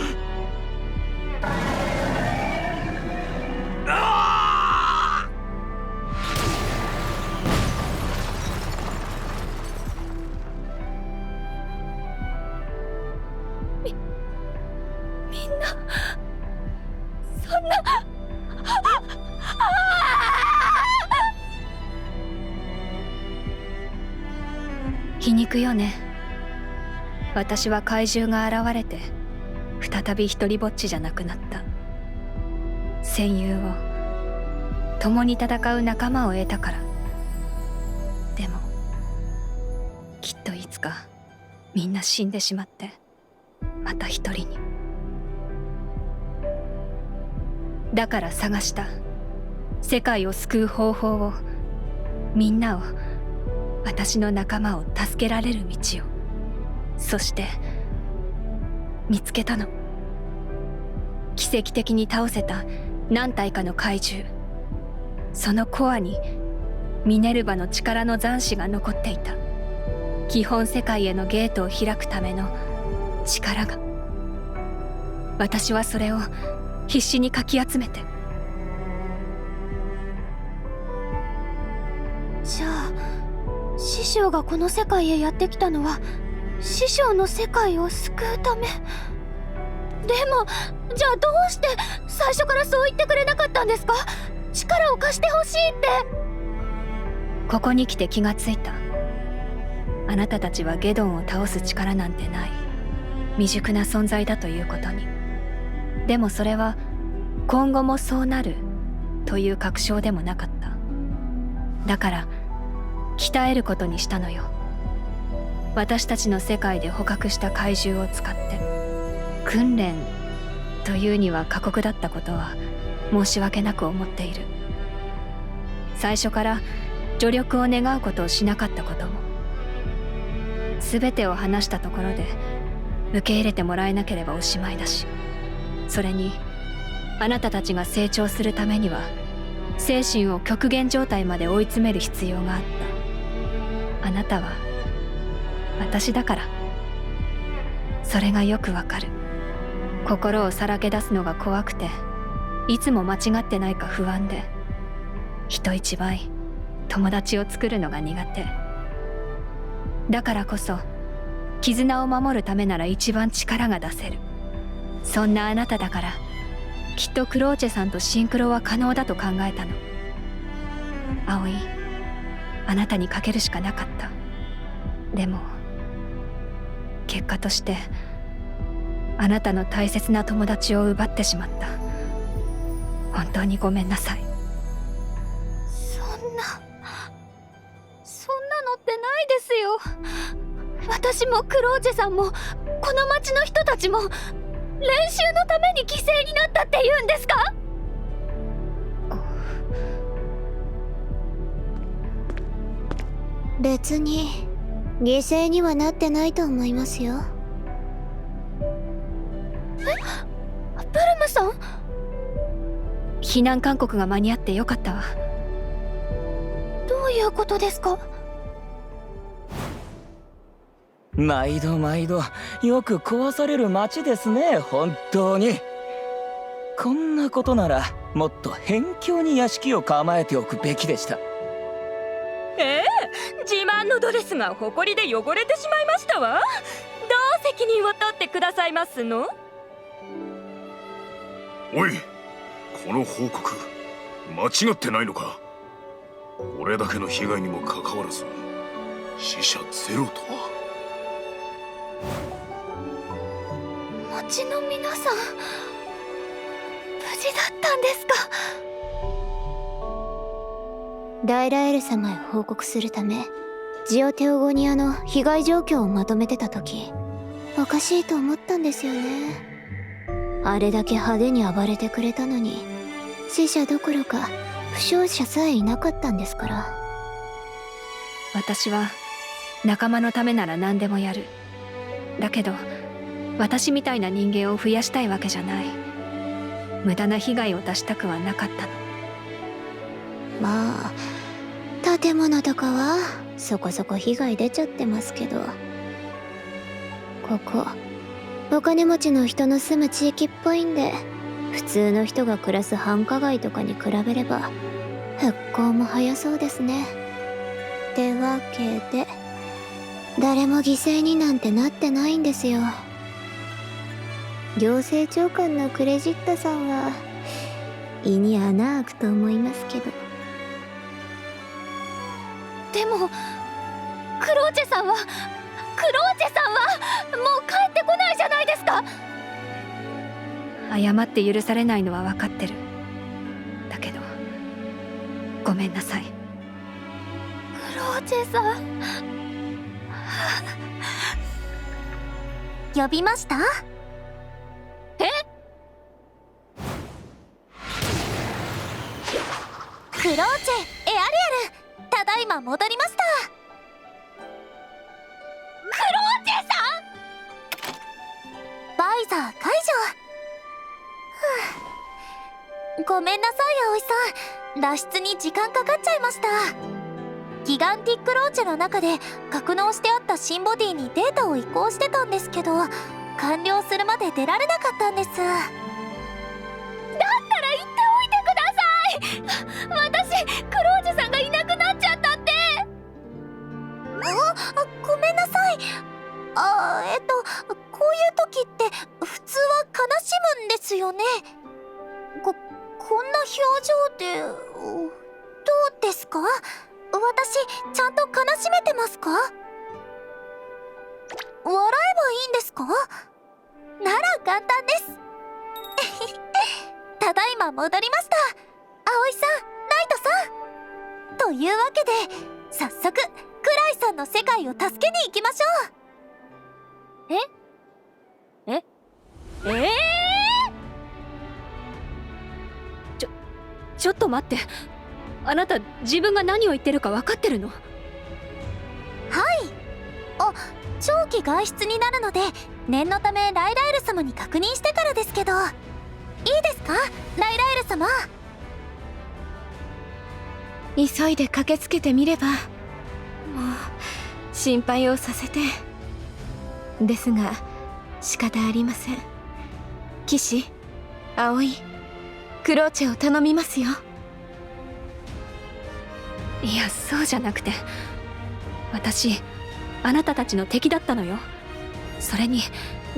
みんなそんな。皮肉よね。私は怪獣が現れて再び一人ぼっちじゃなくなった。戦友を、共に戦う仲間を得たから。でもきっといつかみんな死んでしまって、また一人に。だから探した。世界を救う方法を、みんなを、私の仲間を助けられる道を。そして見つけたの。奇跡的に倒せた何体かの怪獣。そのコアにミネルヴァの力の残滓が残っていた。基本世界へのゲートを開くための力が。私はそれを必死にかき集めて。じゃあ師匠がこの世界へやってきたのは、師匠の世界を救うため。でもじゃあどうして最初からそう言ってくれなかったんですか？力を貸してほしいって。ここに来て気がついた。あなたたちはゲドンを倒す力なんてない、未熟な存在だということに。でもそれは今後もそうなるという確証でもなかった。だから鍛えることにしたのよ。私たちの世界で捕獲した怪獣を使って。訓練というには過酷だったことは申し訳なく思っている。最初から助力を願うことをしなかったことも。全てを話したところで受け入れてもらえなければおしまいだし。それにあなたたちが成長するためには精神を極限状態まで追い詰める必要があった。あなたは私だから。それがよくわかる。心をさらけ出すのが怖くて、いつも間違ってないか不安で、人一倍友達を作るのが苦手。だからこそ絆を守るためなら一番力が出せる。そんなあなただから、きっとクローチェさんとシンクロは可能だと考えたの。葵、あなたにかけるしかなかった。でも結果としてあなたの大切な友達を奪ってしまった。本当にごめんなさい。そんなのってないですよ。私もクローチェさんもこの町の人たちも練習のために犠牲になったって言うんですか？別に犠牲にはなってないと思いますよ。プルムさん？避難勧告が間に合ってよかったわ。どういうことですか？毎度毎度よく壊される町ですね、本当に。こんなことならもっと辺境に屋敷を構えておくべきでした。自慢のドレスが埃で汚れてしまいましたわ。どう責任を取ってくださいますの？おい、この報告間違ってないのか？これだけの被害にもかかわらず死者ゼロとは。町の皆さん無事だったんですか？ダイラエル様へ報告するためジオテオゴニアの被害状況をまとめてた時、おかしいと思ったんですよね。あれだけ派手に暴れてくれたのに死者どころか負傷者さえいなかったんですから。私は仲間のためなら何でもやる。だけど私みたいな人間を増やしたいわけじゃない。無駄な被害を出したくはなかったの。まあ建物とかはそこそこ被害出ちゃってますけど、ここお金持ちの人の住む地域っぽいんで、普通の人が暮らす繁華街とかに比べれば復興も早そうですね。ってわけで誰も犠牲になんてなってないんですよ。行政長官のクレジッタさんは胃に穴開くと思いますけど。でもクローチェさんはもう帰ってこないじゃないですか。謝って許されないのは分かってる。だけどごめんなさい。クローチェさん呼びました？クローチェ、エアリアル、ただいま戻りました。クローチェさん！バイザー解除。ごめんなさい葵さん、脱出に時間かかっちゃいました。ギガンティックローチェの中で格納してあった新ボディにデータを移行してたんですけど、完了するまで出られなかったんです。だったら言っておいてください。私、クローチェさんがいなくなっちゃったって。ごめんなさい。こういう時って普通は悲しむんですよね。こんな表情でどうですか？私ちゃんと悲しめてますか？笑えばいいんですか？なら簡単です。ただいま戻りました、葵さん、ナイトさん。というわけで早速クライさんの世界を助けに行きましょう。ちょっと待って。あなた自分が何を言ってるか分かってるの？はい。長期外出になるので念のためライラエル様に確認してからですけど、いいですか、ライラエル様？急いで駆けつけてみれば。もう心配をさせて。ですが仕方ありません。騎士、葵、クローチェを頼みますよ。いや、そうじゃなくて、私あなたたちの敵だったのよ。それに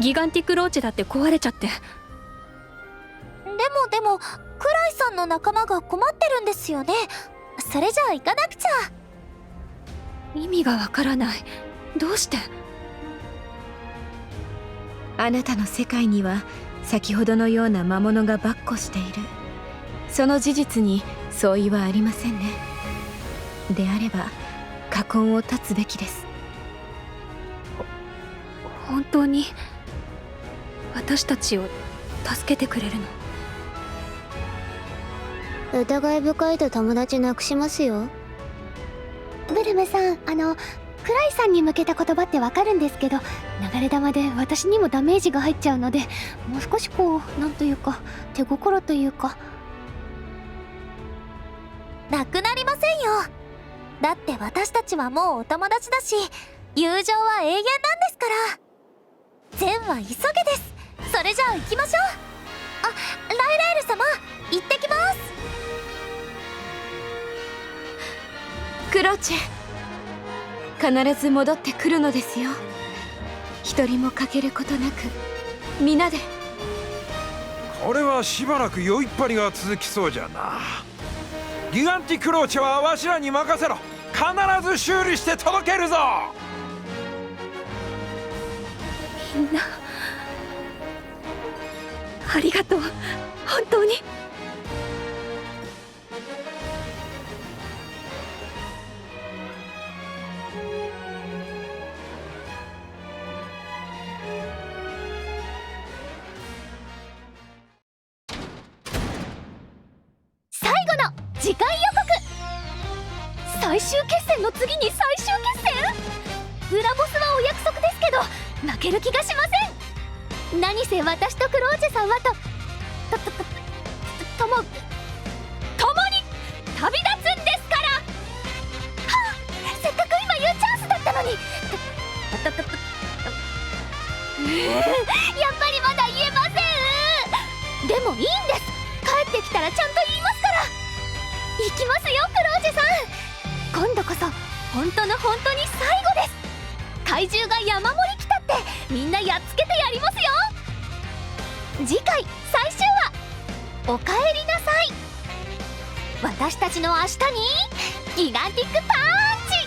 ギガンティックローチェだって壊れちゃって。でもクライさんの仲間が困ってるんですよね。それじゃあ行かなくちゃ。意味がわからない。どうして？あなたの世界には先ほどのような魔物が跋扈している。その事実に相違はありませんね。であれば禍根を断つべきです。本当に私たちを助けてくれるの？疑い深いと友達なくしますよ。ブルムさん、クライさんに向けた言葉ってわかるんですけど、流れ弾で私にもダメージが入っちゃうので、もう少しこう、なんというか手心というか。なくなりませんよ。だって私たちはもうお友達だし、友情は永遠なんですから。善は急げです。それじゃあ行きましょう。あ、ライラエル様、行ってきます。クローチェ、必ず戻ってくるのですよ。一人も欠けることなく皆で。これはしばらく酔いっぱりが続きそうじゃな。ギガンティクローチェはわしらに任せろ。必ず修理して届けるぞ。みんなありがとう、本当に。最後の次回予告。最終決戦の次に最終決戦。裏ボスはお約束ですけど負ける気がしません。何せ私とクローチェさんは共に旅立つんですから。はあ、せっかく今言うチャンスだったのに。やっぱりまだ言えません。でもいいんです。帰ってきたらちゃんと言いますから。行きますよ、クローチェさん。今度こそ本当の本当に最後です。怪獣が山盛り来たってみんなやっつけてやりますよ。次回最終話、おかえりなさい。私たちの明日にギガンティックパンチ。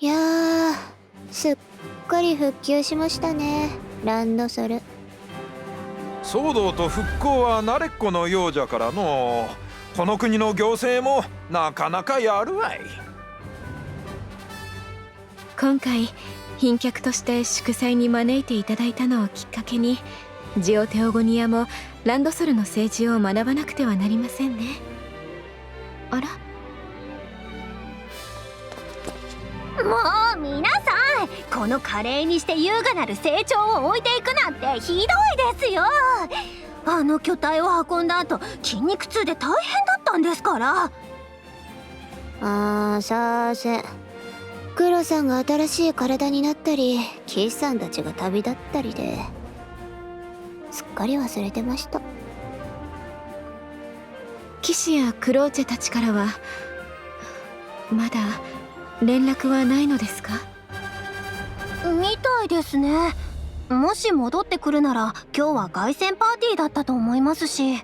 いやー、すっかり復旧しましたね、ランドソル。騒動と復興は慣れっこのようじゃからの。この国の行政もなかなかやるわい。今回賓客として祝祭に招いていただいたのをきっかけに、ジオテオゴニアもランドソルの政治を学ばなくてはなりませんね。あら、もう皆さん、この華麗にして優雅なる成長を置いていくなんてひどいですよ。あの巨体を運んだ後、筋肉痛で大変だったんですから。させクロさんが新しい体になったり、キシさんたちが旅立ったりですっかり忘れてました。騎士やクローチェたちからはまだ連絡はないのですか？みたいですね。もし戻ってくるなら今日は凱旋パーティーだったと思いますし。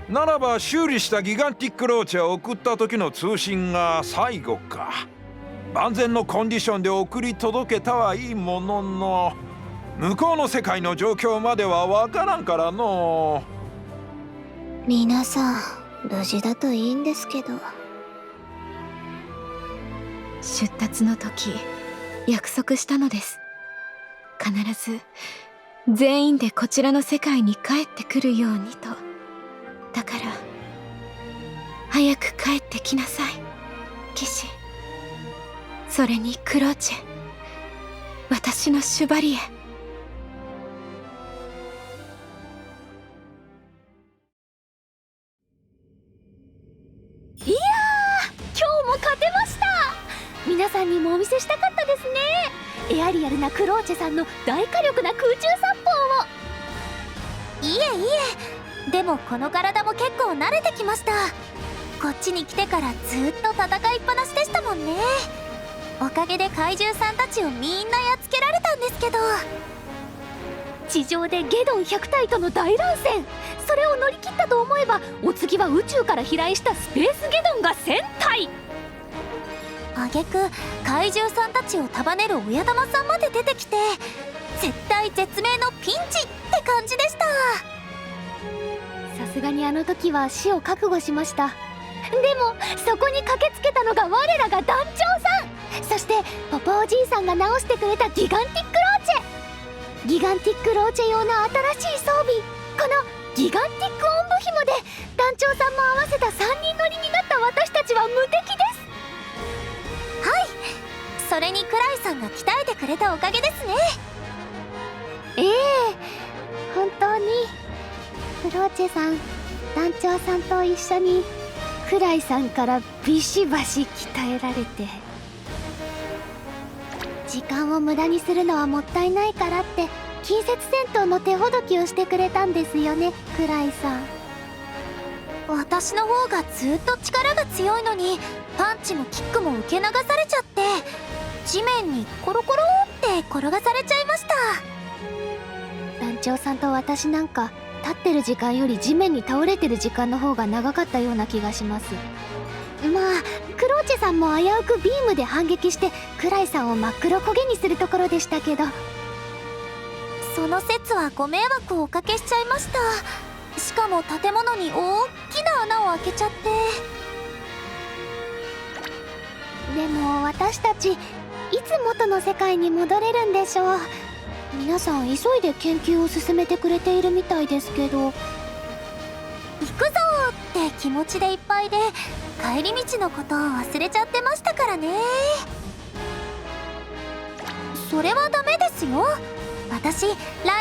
ならば修理したギガンティックローチェを送った時の通信が最後か。万全のコンディションで送り届けたはいいものの、向こうの世界の状況まではわからんからの。皆さん無事だといいんですけど。出立の時約束したのです。必ず全員でこちらの世界に帰ってくるようにと。だから早く帰ってきなさい、騎士。それにクローチェ、私のシュバリエ。いやー、今日も勝てました。皆さんにもお見せしたかったですね。エアリアルなクローチェさんの大火力な空中殺法を。いえいえ、でもこの体も結構慣れてきました。こっちに来てからずっと戦いっぱなしでしたもんね。おかげで怪獣さんたちをみんなやっつけられたんですけど。地上でゲドン100体との大乱戦、それを乗り切ったと思えば、お次は宇宙から飛来したスペースゲドンが1000体。挙句怪獣さんたちを束ねる親玉さんまで出てきて、絶対絶命のピンチって感じでした。さすがにあの時は死を覚悟しました。でもそこに駆けつけたのが我らが団長さん、そしてポポおじいさんが直してくれたギガンティックローチェ。ギガンティックローチェ用の新しい装備、このギガンティックおんぶ紐で団長さんも合わせた3人乗りになった私たちは無敵です。はい、それにクライさんが鍛えてくれたおかげですね。ええ、本当にクローチェさん、団長さんと一緒にクライさんからビシバシ鍛えられて、時間を無駄にするのはもったいないからって近接戦闘の手ほどきをしてくれたんですよね、クライさん。私の方がずっと力が強いのに、パンチもキックも受け流されちゃって、地面にコロコロって転がされちゃいました。団長さんと私なんか立ってる時間より地面に倒れてる時間の方が長かったような気がします。まあクローチェさんも危うくビームで反撃してクライさんを真っ黒焦げにするところでしたけど、その説はご迷惑をおかけしちゃいました。しかも建物に大きな穴を開けちゃって。でも私たちいつ元の世界に戻れるんでしょう。皆さん急いで研究を進めてくれているみたいですけど。行くぞーって気持ちでいっぱいで、帰り道のことを忘れちゃってましたからね。それはダメですよ。私ライ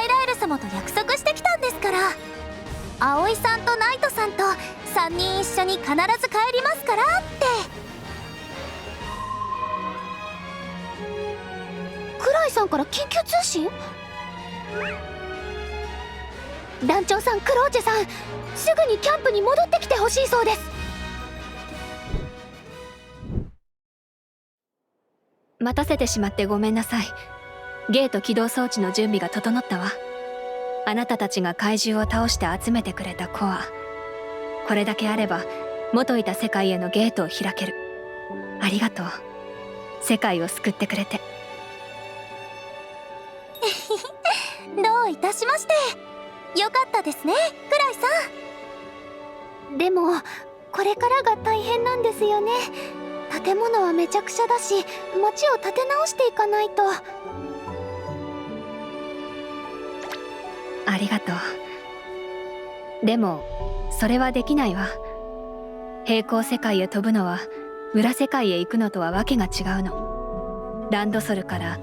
ラエル様と約束してきたんですから。葵さんとナイトさんと3人一緒に必ず帰りますからって。クライさんから緊急通信？団長さん、クローチェさん、すぐにキャンプに戻ってきてほしいそうです。待たせてしまってごめんなさい。ゲート起動装置の準備が整ったわ。あなたたちが怪獣を倒して集めてくれたコア、これだけあれば元いた世界へのゲートを開ける。ありがとう、世界を救ってくれて。どういたしまして。よかったですね、クライさん。でもこれからが大変なんですよね。建物はめちゃくちゃだし、街を建て直していかないと。ありがとう。でもそれはできないわ。平行世界へ飛ぶのは裏世界へ行くのとはわけが違うの。ランドソルから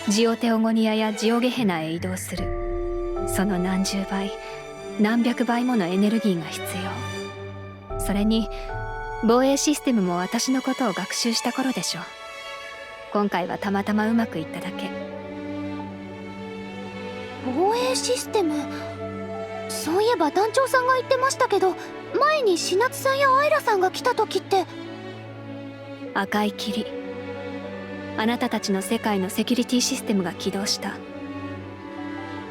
ジオテオゴニアやジオゲヘナへ移動する。その何十倍何百倍ものエネルギーが必要。それに防衛システムも私のことを学習した頃でしょう。今回はたまたまうまくいっただけ。防衛システム、そういえば団長さんが言ってましたけど、前にシナツさんやアイラさんが来た時って。赤い霧、あなたたちの世界のセキュリティシステムが起動した。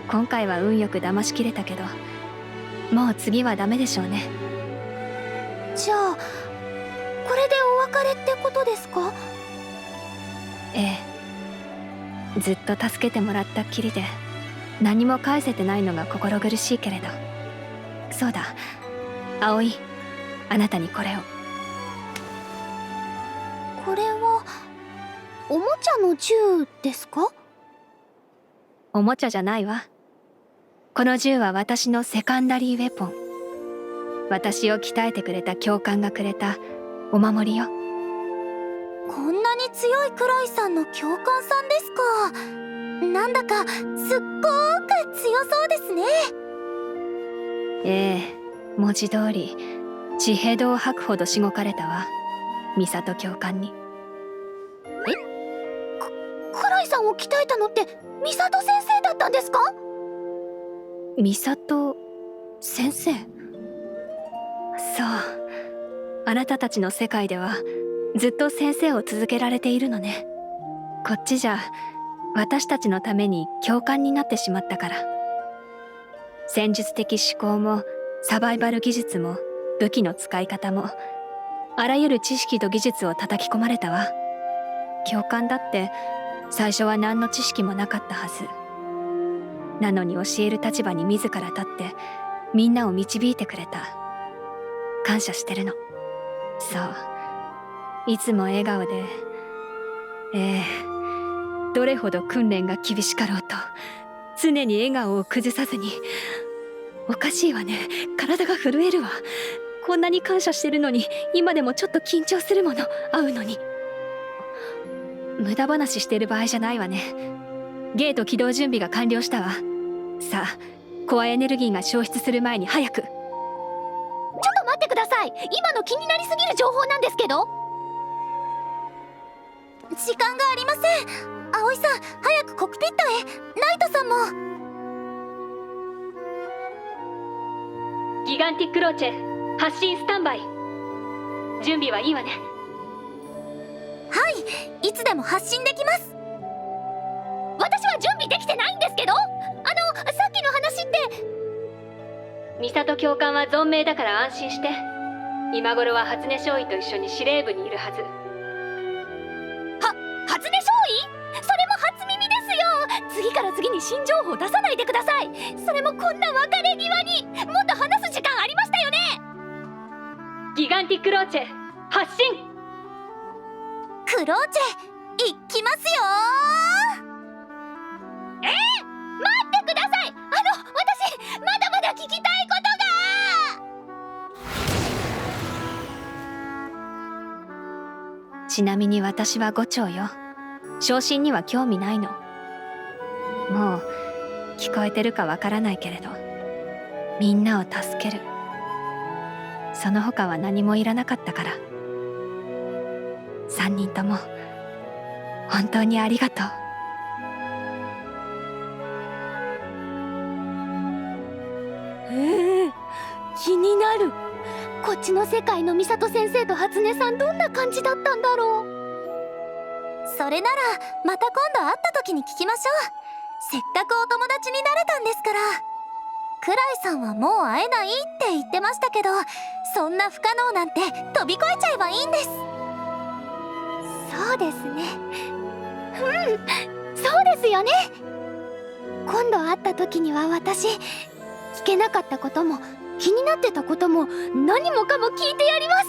今回は運よく騙しきれたけど、もう次はダメでしょうね。じゃあこれでお別れってことですか？ええ、ずっと助けてもらったっきりで何も返せてないのが心苦しいけれど。そうだ、葵、あなたにこれを。これはおもちゃの銃ですか？おもちゃじゃないわ。この銃は私のセカンダリーウェポン。私を鍛えてくれた教官がくれたお守りよ。こんなに強いクライさんの教官さんですか。なんだかすっごく強そうですね。ええ、文字通り血ヘドを吐くほどしごかれたわ、ミサト教官に。クライさんを鍛えたのってミサト先生だったんですか？ミサト先生？そう、あなたたちの世界ではずっと先生を続けられているのね。こっちじゃ私たちのために教官になってしまったから。戦術的思考もサバイバル技術も武器の使い方もあらゆる知識と技術を叩き込まれたわ。教官だって最初は何の知識もなかったはず。なのに教える立場に自ら立ってみんなを導いてくれた。感謝してるの。そう、いつも笑顔で。どれほど訓練が厳しかろうと常に笑顔を崩さずに。おかしいわね、体が震えるわ。こんなに感謝してるのに今でもちょっと緊張するもの。会うのに。無駄話してる場合じゃないわね。ゲート起動準備が完了したわ。さあ、コアエネルギーが消失する前に早く。ちょっと待ってください。今の気になりすぎる情報なんですけど。時間がありません。葵さん、早くコックピットへ。ナイトさんも。ギガンティックローチェ、発進スタンバイ。準備はいいわね。はい、いつでも発進できます。私は準備できてないんですけど。さっきの話って。ミサト教官は存命だから安心して。今頃は初音少尉と一緒に司令部にいるはず。初音少尉？それも初耳ですよ。次から次に新情報出さないでください。それもこんな別れ際に。もっと話す時間ありましたよね。ギガンティックローチェ、発進。クローチェ、行きますよ。待ってください。私まだまだ聞きたいことが。ちなみに私は伍長よ。昇進には興味ないの。もう聞こえてるかわからないけれど、みんなを助ける、その他は何もいらなかったから。3人とも本当にありがとう。気になる。こっちの世界のミサト先生と初音さん、どんな感じだったんだろう。それならまた今度会った時に聞きましょう。せっかくお友達になれたんですから。クライさんはもう会えないって言ってましたけど、そんな不可能なんて飛び越えちゃえばいいんです。そうですね。そうですよね。今度会った時には私、聞けなかったことも気になってたことも何もかも聞いてやります。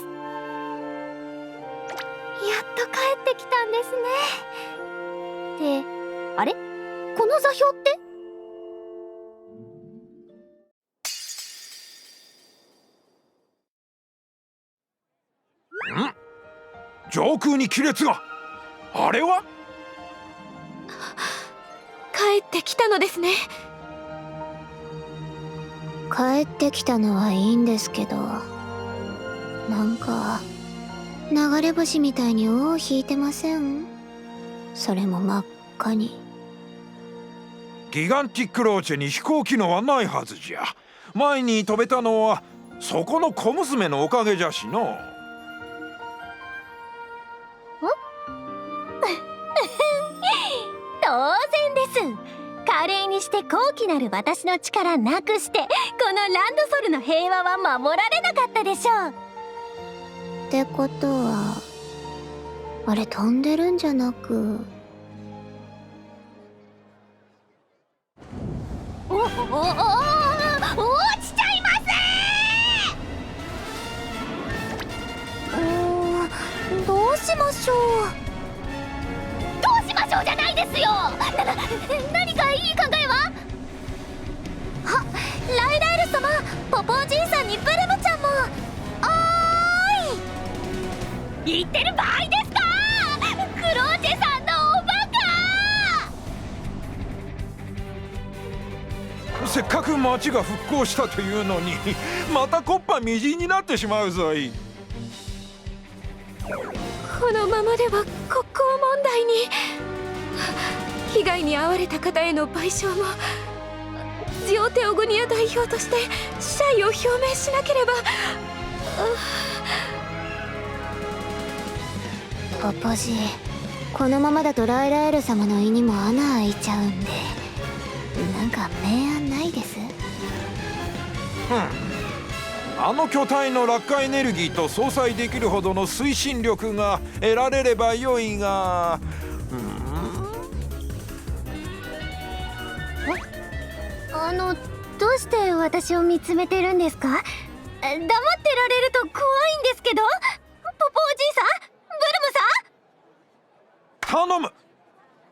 やっと帰ってきたんですね。ってあれ、この座標って。上空に亀裂が。あれは帰ってきたのですね。帰ってきたのはいいんですけど、なんか流れ星みたいに尾を引いてません？それも真っ赤に。ギガンティックローチェに飛行機能はないはずじゃ。前に飛べたのはそこの小娘のおかげじゃしの。当然です。華麗にして高貴なる私の力なくして、このランドソルの平和は守られなかったでしょう。ってことはあれ、飛んでるんじゃなく。落ちちゃいます。どうしましょう。どうしましょうじゃないですよ。何かいい考えは？ライラエル様、ポポおじいさんにブルムちゃんも。言ってる場合ですか？クローチェさんのおバカ。せっかく町が復興したというのに、また木っ端みじんになってしまうぞい。このままでは国交問題に。被害に遭われた方への賠償もジオテオグニア代表として謝意を表明しなければ。ポポジー、このままだとライラエル様の胃にも穴開いちゃうんで、なんか明暗ないです？あの巨体の落下エネルギーと相殺できるほどの推進力が得られればよいが、どうして私を見つめてるんですか？黙ってられると怖いんですけど。ポポおじいさん、ブルムさん、頼む。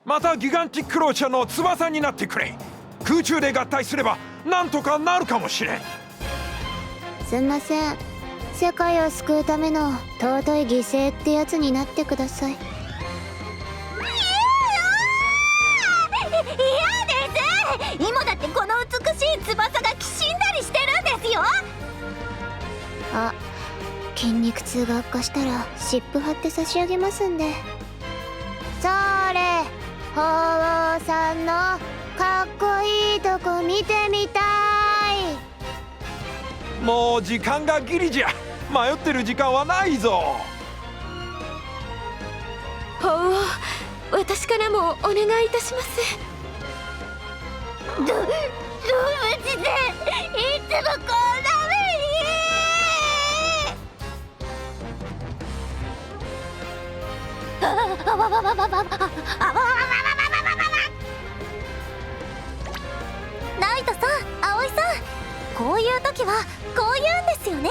またギガンティックローチャの翼になってくれ。空中で合体すればなんとかなるかもしれん。すんません、世界を救うための尊い犠牲ってやつになってください。嫌です。今だってこの美しい翼がきしんだりしてるんですよ。あ、筋肉痛が悪化したら湿布貼って差し上げますんで。それ、鳳凰さんのかっこいいとこ見てみたい。もう時間がギリじゃ。迷ってる時間はないぞ。鳳凰、私からもお願いいたします。動物でいつもこんな目に。ナイトさん、葵さん、こういう時はこう言うんですよね。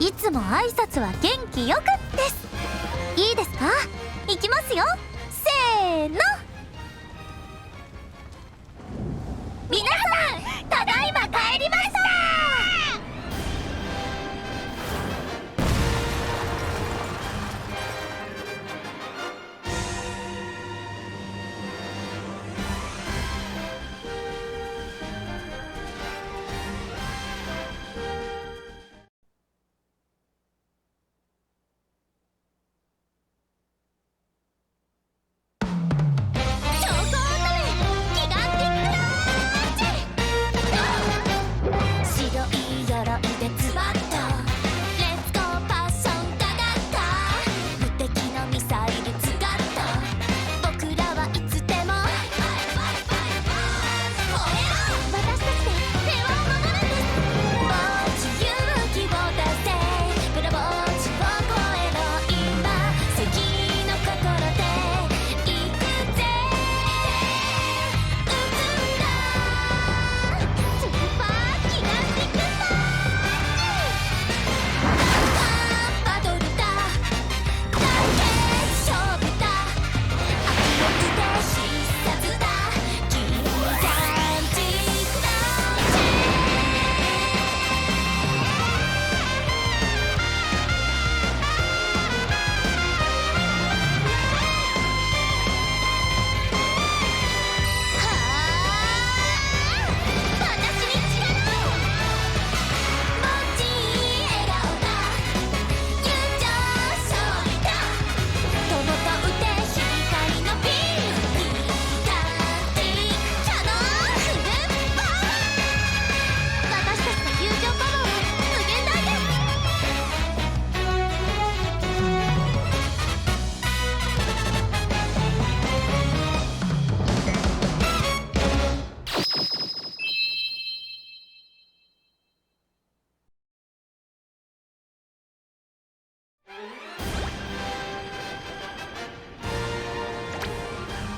いつも挨拶は元気よくです。いいですか？いきますよ。せーの。皆さん、ただいま帰りました。